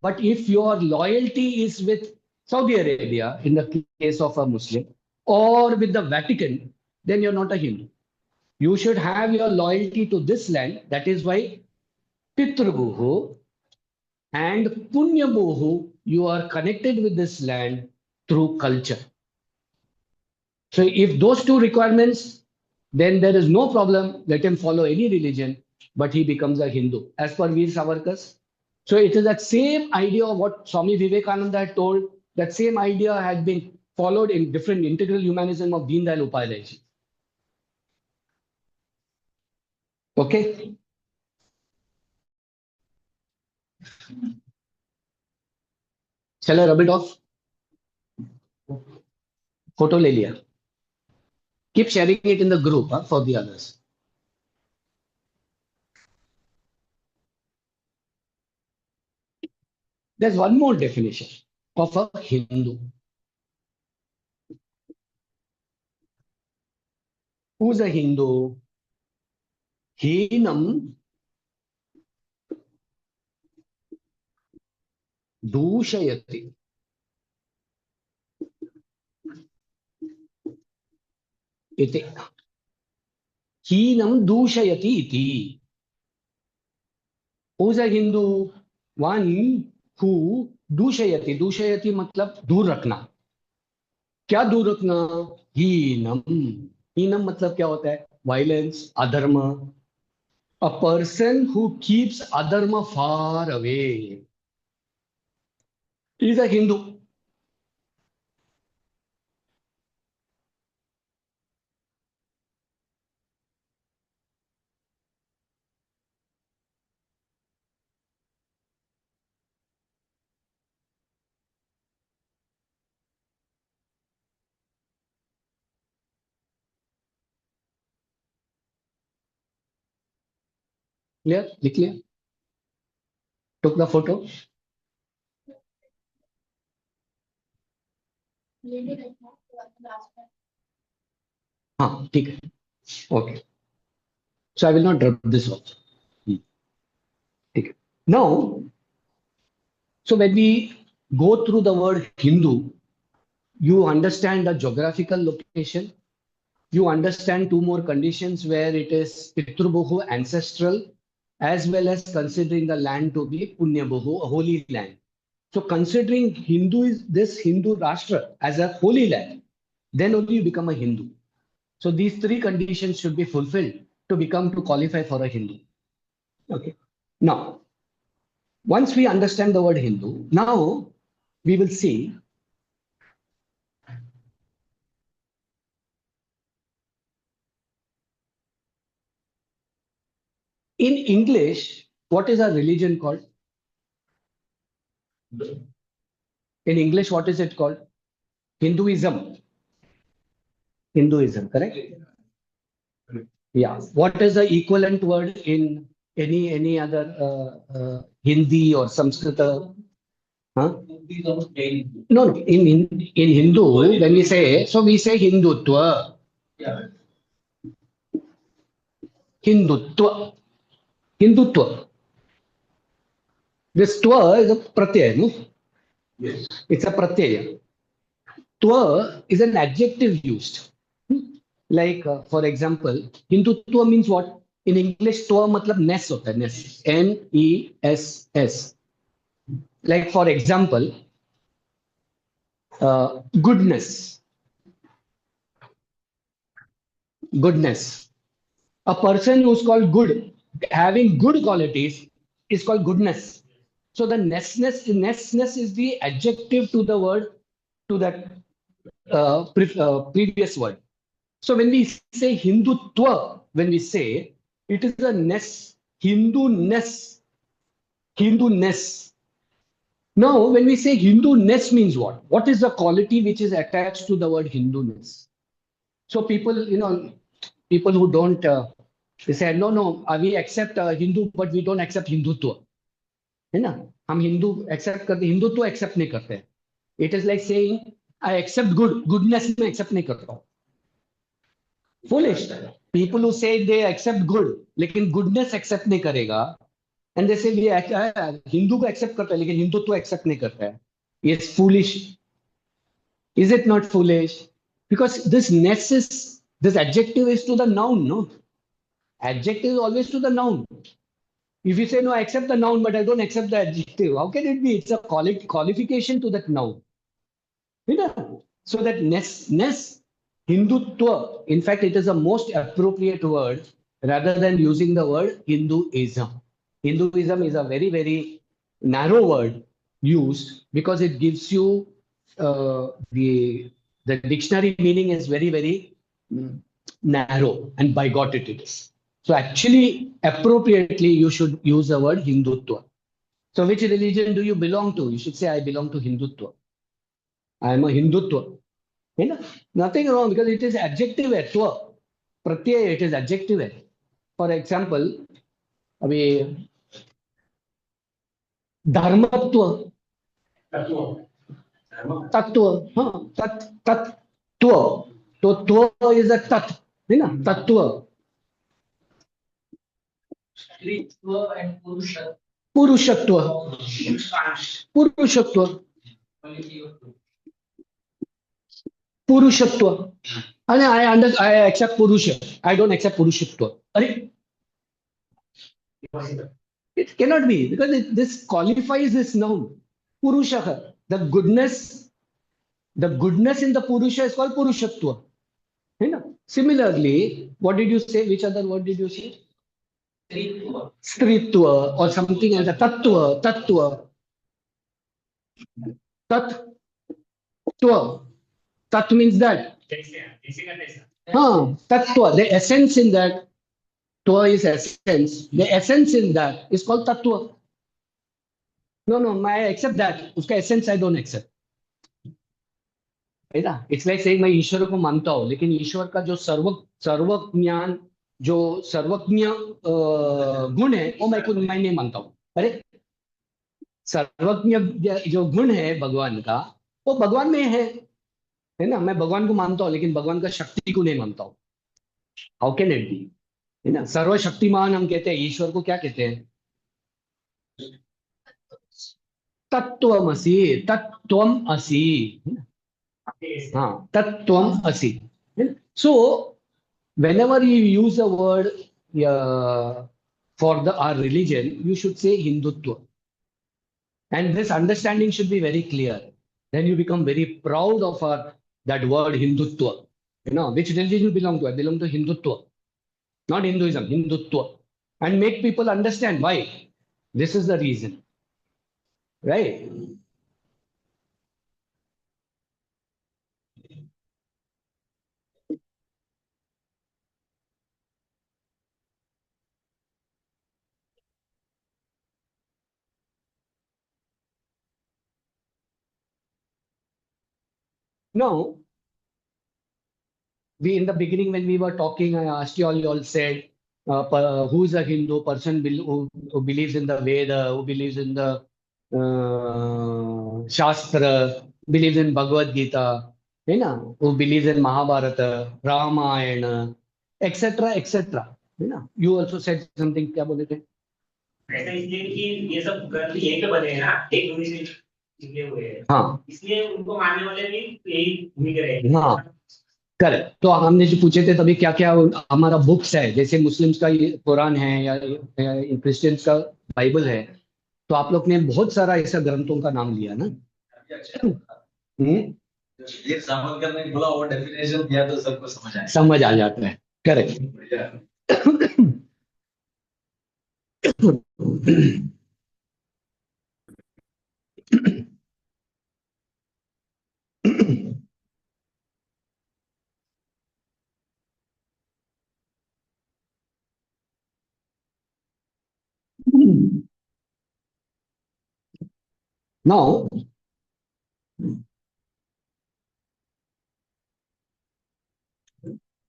but if your loyalty is with Saudi Arabia, in the case of a Muslim, or with the Vatican, then you're not a Hindu. You should have your loyalty to this land. That is why Pitrabhuhu and Punyabhuhu, you are connected with this land through culture. So if those two requirements, then there is no problem. Let him follow any religion, but he becomes a Hindu, as per Veer Savarkar. So it is that same idea of what Swami Vivekananda had told, that same idea had been followed in different integral humanism of Deen Dayal Upadhyaya. Okay? Shall I rub it off? Photo ले लिया. Keep sharing it in the group for the others. There's one more definition of a Hindu. Who's a Hindu? Hinam Dushayati. Iti. Hinam Dushayati iti. Who's a Hindu? One who Dushayati. Dushayati मतलब दूर रखना. क्या दूर रखना? हीनम. हीनम मतलब क्या होता है? Violence, अधर्म. A person who keeps adharma far away is a Hindu. Clear? Clear? Took the photo? हाँ ठीक है. Okay. So I will not drop this also. Okay. Now, so when we go through the word Hindu, you understand the geographical location. You understand two more conditions where it is Pitrubhuhu, ancestral, as well as considering the land to be Punyabhuhu, a holy land. So considering Hindu is this Hindu Rashtra as a holy land, then only you become a Hindu. So these three conditions should be fulfilled to qualify for a Hindu. Okay. Now, once we understand the word Hindu, now we will see in English, what is our religion called? In English, what is it called? Hinduism. Hinduism, correct? Yeah. What is the equivalent word in any other Hindi or Sanskrit? Huh? No. In Hindu, when we say, so we say Hindutva. Yeah. Hindutva. Hindutva. This twa is a pratyaya, no? Yes. It's a pratyaya. Twa is an adjective used. Like, for example, Hindutva means what? In English, twa matlab ness hota hai, ness. N-E-S-S. Like, for example, goodness. Goodness. A person who's called good, having good qualities, is called goodness. So the nessness is the adjective to the word, to that previous word. So when we say Hindutva, when we say it is a ness, Hindu-ness. Now, when we say Hindu-ness means what? What is the quality which is attached to the word Hindu-ness? So people, people who don't, they say, no, we accept Hindu, but we don't accept Hindutva. है ना? हम Hindu accept करते, Hindutva accept नहीं करते. It is like saying, I accept goodness में accept नहीं करता हूँ. Foolish. People who say they accept good, लेकिन goodness accept नहीं करेगा, and they say we Hindu को accept करता है, लेकिन हिंदुत्व accept नहीं करता है. It's foolish. Is it not foolish? Because this adjective is to the noun, no? Adjective is always to the noun. If you say, no, I accept the noun, but I don't accept the adjective, how can it be? It's a qualification to that noun. So that ness, Hindutva, in fact, it is the most appropriate word rather than using the word Hinduism. Hinduism is a very, very narrow word used because it gives you the dictionary meaning is very, very narrow and bigoted it is. So actually, appropriately, you should use the word Hindutva. So which religion do you belong to? You should say, I belong to Hindutva. I am a Hindutva. है ना? Nothing wrong because it is adjective है त्व प्रत्यय it is adjective है. For example, अभी धर्मत्व तत्व हाँ तत्व तो त्व इज अ तत् है ना तत्व स्त्रीत्व and पुरुषत्व. पुरुषत्व पुरुषत्व पुरुषत्व अरे I accept पुरुष I don't accept पुरुषत्व अरे it cannot be because this qualifies this noun purusha the goodness in the purusha is called purushatva है ना. Similarly, what did you say? Which other word did you say? स्त्रीत्व. Stritva or something else. Tattva. Tat means that. Tattva. The essence in that. Twa is essence. The essence in that is called tattva. No, I accept that. उसका essence I don't accept. है ना. It's like saying मैं ईश्वर को मानता हूँ, लेकिन ईश्वर का जो सर्वज्ञान जो सर्वज्ञ गुण है वो मैं नहीं मानता हूँ. अरे सर्वज्ञ जो गुण है भगवान का वो भगवान में है ना. मैं भगवान को मानता हूँ लेकिन भगवान का शक्ति को नहीं मानता हूँ. How can it be? है ना. सर्वशक्तिमान हम कहते हैं, ईश्वर को क्या कहते हैं? तत्वमसि तत्वम असि. हाँ तत्वम असि. So whenever you use a word for our religion, you should say Hindutva. And this understanding should be very clear. Then you become very proud of that word Hindutva. You know, which religion you belong to? I belong to Hindutva. Not Hinduism, Hindutva. And make people understand why. This is the reason. Right? Now, in the beginning when we were talking, I asked you all said, who's a Hindu person who believes in the Veda, who believes in the Shastra, believes in Bhagavad Gita, you know, who believes in Mahabharata, Ramayana, etc., etc. You know, you also said something. क्या बोले थे? ऐसा इसलिए कि ये सब ग्रंथ यहीं पे बने हैं ना, एक भूमि से निकले हुए हैं. हाँ इसलिए उनको मानने वाले भी यही भूमि के रहेंगे. हाँ करेक्ट. तो हमने जो पूछे थे तभी क्या क्या हमारा बुक्स है, जैसे मुस्लिम्स का कुरान है या क्रिश्चियंस का बाइबल है, तो आप लोग ने बहुत सारा ऐसा ग्रंथों का नाम लिया ना. ये समझ कर नहीं बोला और डेफिनेशन दिया तो सबको समझ आ जाता है. Correct. Now,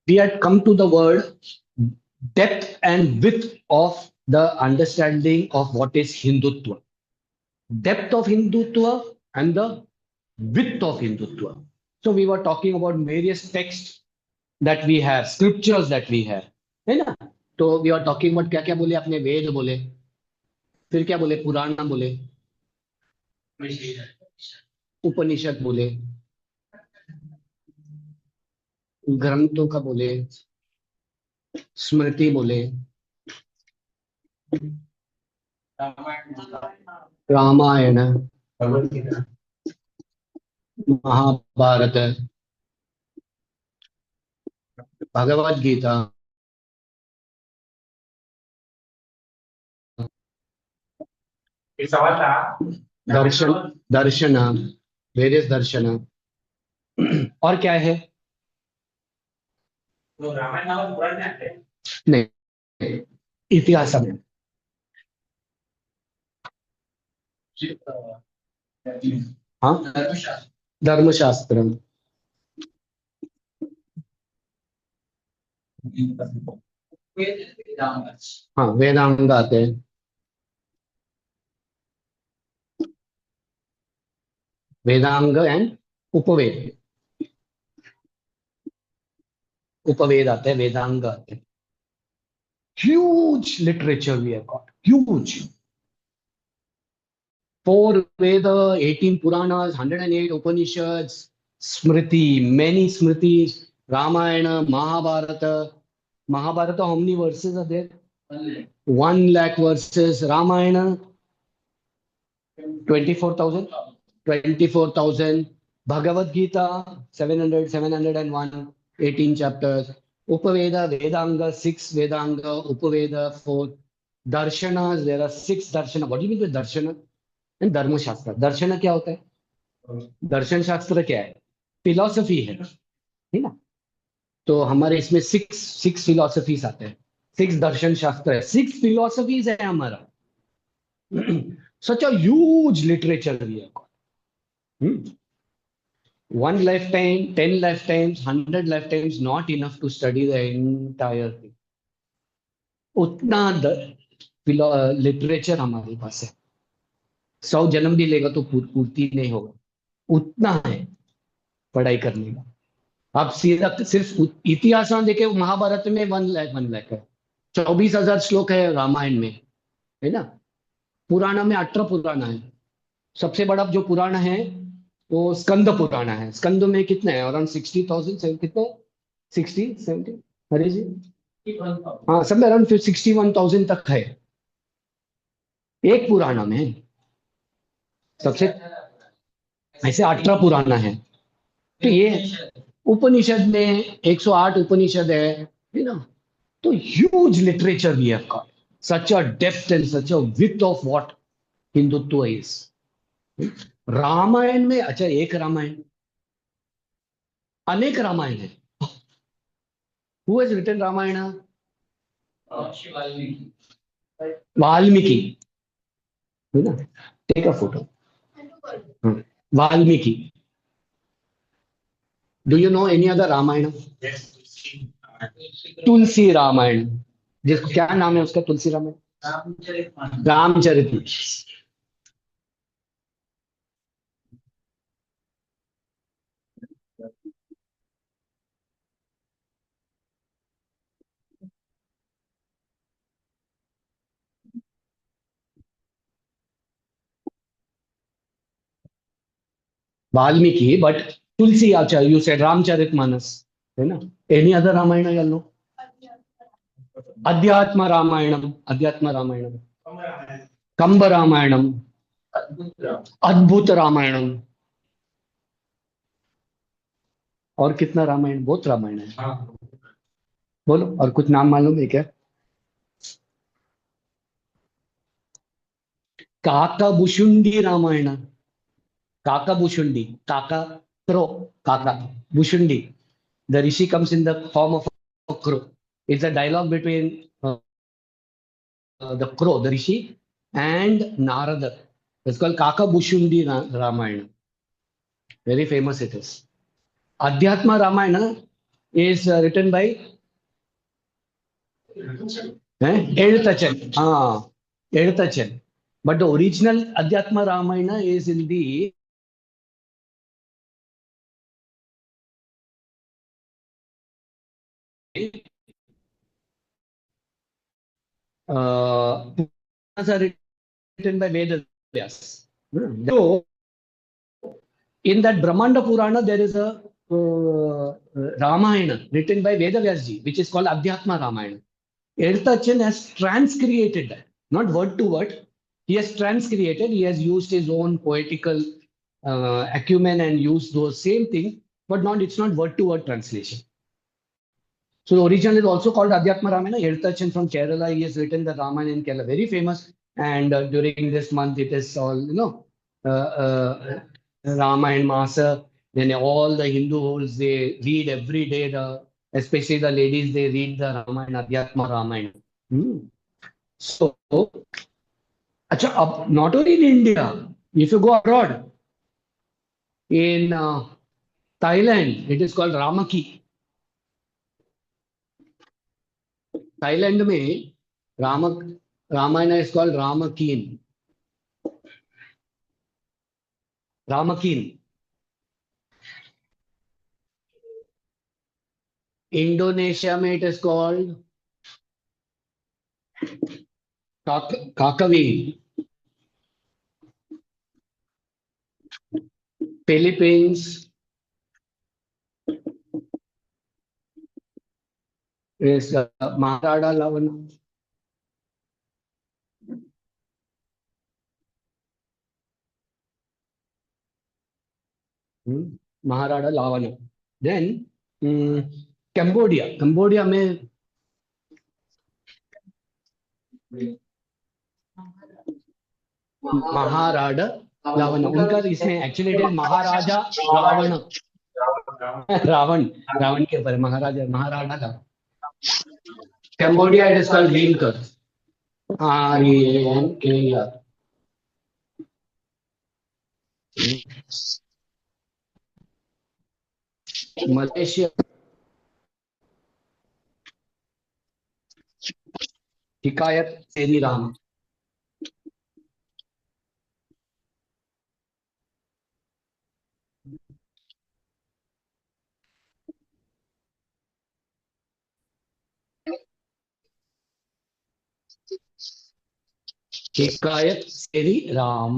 we had come to the word depth and width of the understanding of what is Hindutva. Depth of Hindutva and the width of Hindutva. So we were talking about various texts that we have, scriptures that we have, है ना. तो we are talking about क्या क्या बोले आपने? वेद बोले, फिर क्या बोले? पुराण बोले, उपनिषद बोले, ग्रंथों का बोले, स्मृति बोले, रामायण, महाभारत, भगवद गीता, एक सवाल था. दर्शन, वेरियस दर्शन. और क्या है? तो रामायण और पुराण में आते हैं. नहीं, इतिहास में. हाँ, धर्मशास्त्र. हाँ वेदांग आते हैं, वेदांग एंड उपवेद, उपवेद आते हैं, वेदांग आते हैं. Huge literature we have got, huge. 4 Veda, 18 Puranas, 108 Upanishads, Smriti, many Smritis, Ramayana, Mahabharata. Mahabharata, how many verses are there? 1 lakh verses. Ramayana, 24,000. 24,000. Bhagavad Gita, 700, 701, 18 chapters. Upaveda, Vedanga, 6 Vedanga, Upaveda, 4. Darshanas, there are 6 darshana. What do you mean by darshana? And धर्म शास्त्र. दर्शन क्या होता है? दर्शन शास्त्र क्या है? Philosophy है ना? तो हमारे इसमें 6 फिलॉसफीज आते हैं, 6 दर्शन शास्त्र है, 6 फिलॉसफीज है हमारा. Such a huge literature we have got. 1 lifetime, 10 lifetimes, 100 lifetimes not enough to study the entire thing. उतना लिटरेचर हमारे पास है. 100 जन्म भी लेगा तो पूर्ति नहीं होगा, उतना है पढ़ाई करने का. आप सीधा सिर्फ इतिहास में देखे, महाभारत में 1 लाख है, 24,000 श्लोक है रामायण में, है ना. पुराण में 18 पुराण है. सबसे बड़ा जो पुराण है वो स्कंद पुराण है. स्कंद में कितने है? अराउंड 60,000, कितने? 60, 70? हरी जी, हाँ, सब में अराउंड 61,000 तक है एक पुराण में. सबसे ऐसे 18 पुराण है. तो ये उपनिषद में 108 उपनिषद है ना. तो huge literature we have got, such a depth and such a width of what Hindutva is. Ramayana में, अच्छा एक रामायण, अनेक रामायण है. Who has written Ramayana? Valmiki, है ना. Take a photo. Valmiki. Do you know any other Ramayana? Tulsi Ramayana, जिसको क्या नाम है उसका? तुलसी रामायण, रामचरितमानस. वाल्मीकि, बट तुलसी. अच्छा, यू सेड रामचरितमानस, है ना. Any other Ramayana you know? अध्यात्म रामायणम, अध्यात्म रामायणम, कंब रामायणम, अद्भुत रामायणम. और कितना रामायण? बहुत रामायण है. बोलो, और कुछ नाम मालूम है क्या? काकाभुषुंडी रामायण. काकाभुषुंडी, काका, क्रो, काका, Bhushundi. The rishi comes in the form of a crow. It's a dialogue between the crow, the rishi, and Narada. It's called Kakabhushundi Ramayana. Very famous it is. Adhyatma Ramayana is written by Edutachan. Edutachan. But the original Adhyatma Ramayana is in the are written by Vedas. So, in that Brahmanda Purana, there is a Ramayana written by Vedavyasji, which is called Adhyatma Ramayana. Edutachan has transcreated that, not word to word. He has transcreated, he has used his own poetical acumen and used those same things, but it's not word to word translation. So the original is also called Adhyatma Ramayana. Edutachan from Kerala, he has written the Ramayana in Kerala, very famous. And during this month, it is all, Ramayana Masa. Then all the Hindus, they read every day, especially the ladies, they read the Ramayana, Adhyatma Ramayana. So, not only in India, if you go abroad, in Thailand, it is called Ramaki. Thailand में Ramayan is called रामकीन. रामकीन. Indonesia में it is called काकवी. Philippines is Maharada Lavana. Maharada Lavana. Then Cambodia. Cambodia में महाराणा रावण. उनका इसमें actually it is Maharaja Ravana. Ravana Ravana के ऊपर Maharaja Maharana Ravana. Cambodia it is called Reamker. REANKER. Malaysia Hikayat Seri Rama. Hikayat Seri Rama.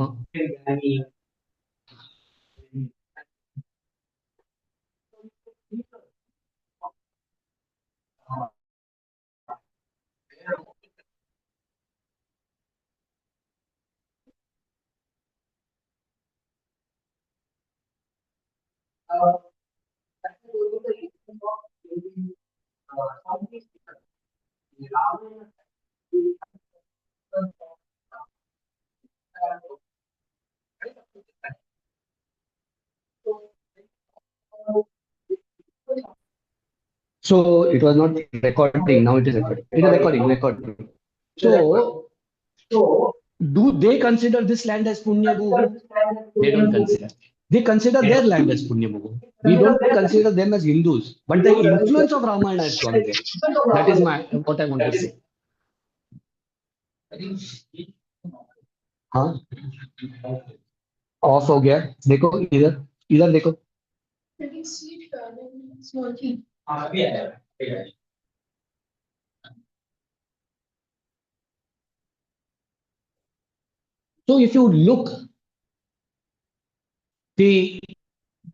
So it was not recording. Now it is recording. It is recording. So do they consider this land as Punya Bhumi? They don't consider. They consider their land as Punya Bhumi. We don't consider them as Hindus. But the influence of Ramayana has gone there. That is what I want to say. हाँ of हो गया. देखो इधर इधर देखो. So if you look, the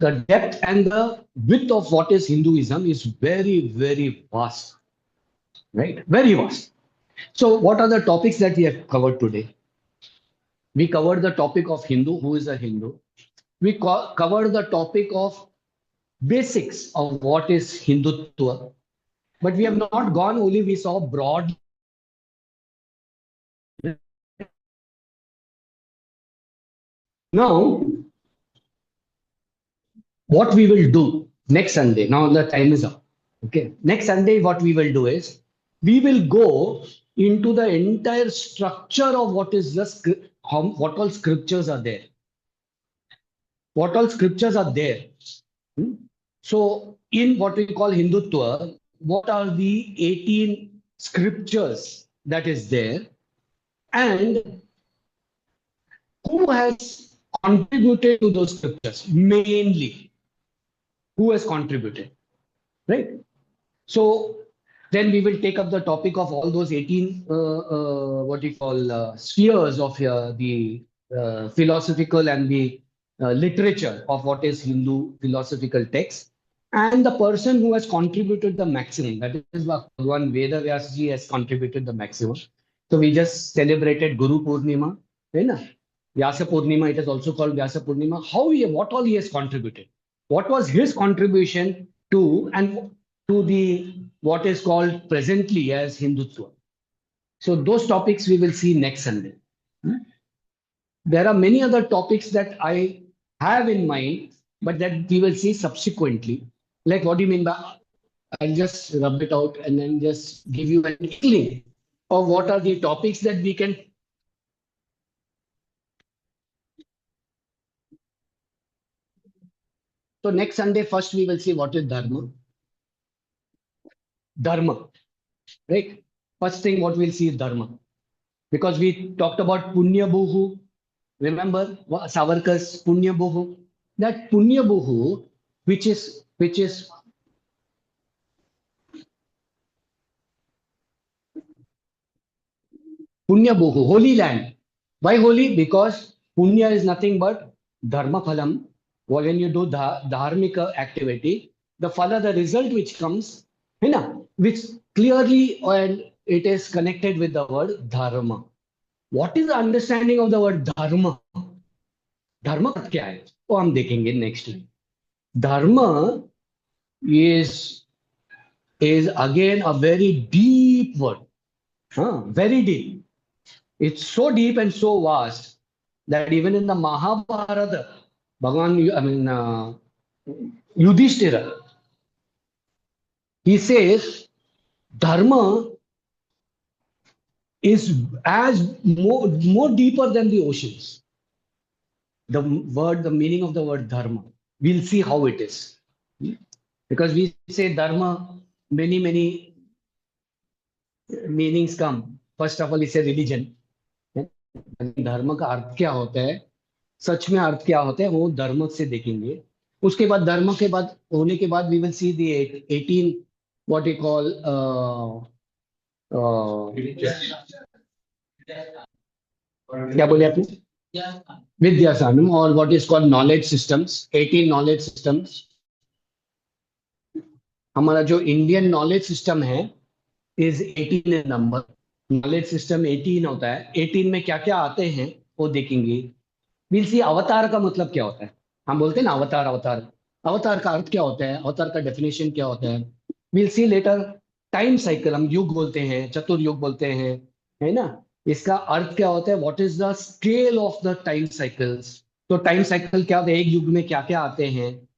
depth and the width of what is Hinduism is very, very vast, right? Very vast. So what are the topics that we have covered today? We covered the topic of Hindu, who is a Hindu. We covered the topic of basics of what is Hindutva. But we have not gone only, we saw broad. Now, what we will do next Sunday, now the time is up. Okay, next Sunday, what we will do is we will go into the entire structure of what is the what all scriptures are there. What all scriptures are there. So, in what we call Hindutva, what are the 18 scriptures that is there, and who has contributed to those scriptures mainly? Who has contributed, right? So then we will take up the topic of all those 18 what you call spheres of the philosophical and the literature of what is Hindu philosophical text, and the person who has contributed the maximum, that is Bhagwan Veda Vyasji has contributed the maximum. So we just celebrated Guru Purnima, right? Vyasa Purnima, it is also called Vyasa Purnima. What all he has contributed? What was his contribution to the what is called presently as Hindutva? So those topics we will see next Sunday. There are many other topics that I have in mind, but that we will see subsequently. Like, what do you mean by? I'll just rub it out and then just give you an inkling of what are the topics that we can. So next Sunday, first we will see what is Dharma. Dharma, right? First thing what we'll see is dharma. Because we talked about Punya Bohu. Remember Savarkar's Punya Bohu? That Punya Bohu, which is Punya Bohu, holy land. Why holy? Because Punya is nothing but Dharma Phalam. When you do dharmika activity, the phala, the result which comes, है ना, which clearly and it is connected with the word dharma. What is the understanding of the word dharma? धर्म क्या है वो हम देखेंगे next week. धर्म is again a very deep word, very deep. It's so deep and so vast that even in the Mahabharata, Yudhishthira, he says dharma is as more deeper than the oceans. The meaning of the word dharma. We'll see how it is. Because we say dharma, many meanings come. First of all, it's a religion. धर्म का अर्थ क्या होता है, सच में अर्थ क्या होता है, वो धर्म से देखेंगे. उसके बाद धर्म के बाद होने के बाद we will see the 18 what we call क्या बोले आपने, विद्यासानम, और what is called knowledge systems, 18 knowledge systems. हमारा जो इंडियन नॉलेज सिस्टम है is 18 in number. Knowledge system 18 होता है. 18 में क्या क्या आते हैं वो देखेंगे. We'll see अवतार का मतलब क्या होता है. हम बोलते हैं ना अवतार अवतार का अर्थ क्या होता है, अवतार का डेफिनेशन क्या होता है. We'll see later time cycle, हम युग बोलते हैं, चतुर्युग बोलते हैं, है ना. इसका अर्थ क्या होता है, what is the scale of the time cycles. तो टाइम साइकिल क्या होता है, एक युग में क्या क्या आते हैं,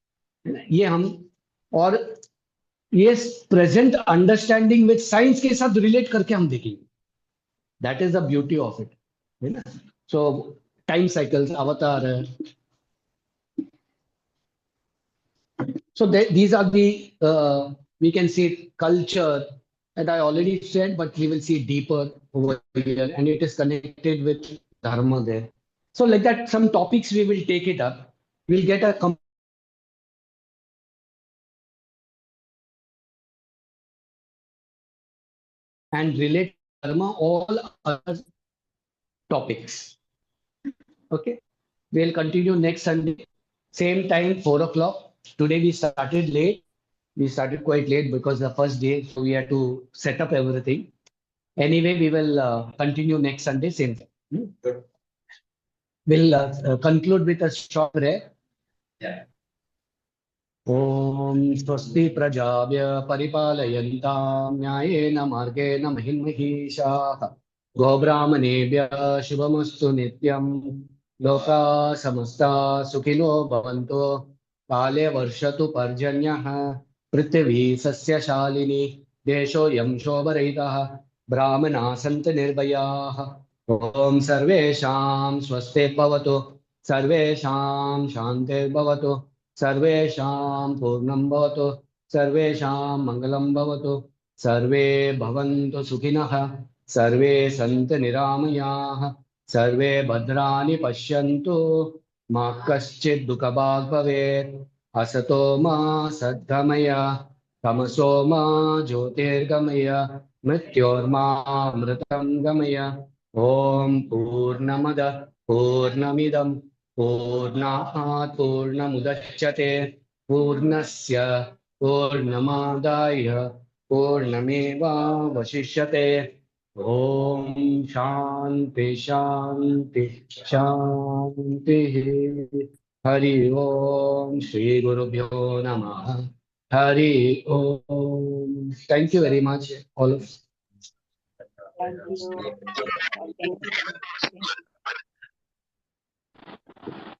ये हम, और ये प्रेजेंट अंडरस्टैंडिंग विद साइंस के साथ रिलेट करके हम देखेंगे. That is the beauty of it, है ना. सो टाइम साइकिल्स, अवतार. So these are the we can see culture that I already said, but we will see deeper over here, and it is connected with dharma there. So like that, some topics we will take it up. We'll get a and relate dharma all other topics. Okay, we'll continue next Sunday, same time, 4 o'clock. Today we started late. We started quite late because the first day, so we had to set up everything. Anyway, we will continue next Sunday, same time. We'll conclude with a short prayer. Yeah. Om Swasti Prajabhya Paripalayanta Nyayena Margena Mahinmahisha Gobrahmanebhya Shubhamastu Nityam Loka Samasta Sukhino Bhavantu Kale Varshatu Parjanyah Prithvi Sasya Shalini Desho Yam Shobharitaha Brahmana Sant Nirbhayah. Om Sarvesham Swaste Bhavatu Sarvesham Shante Bhavatu सर्वेषां पूर्णं भवतु सर्वेषां मङ्गलं भवतु सर्वे भवन्तु सुखिनः सर्वे सन्तु निरामयाः सर्वे भद्राणि पश्यन्तु मा कश्चित् दुःखभाग् भवेत् असतो मा सद्गमय तमसो मा ज्योतिर्गमय मृत्योर्मा अमृतं गमय. ॐ पूर्णमदः पूर्णमिदं पूर्णात् पूर्णमुदच्यते पूर्णस्य पूर्णमादाय पूर्णमेवावशिष्यते. ॐ शान्ति शान्ति शान्तिः. हरि ओम. श्री गुरुभ्यो नमः. हरि ओम. Thank you very much all of you. Thank you. Thank you.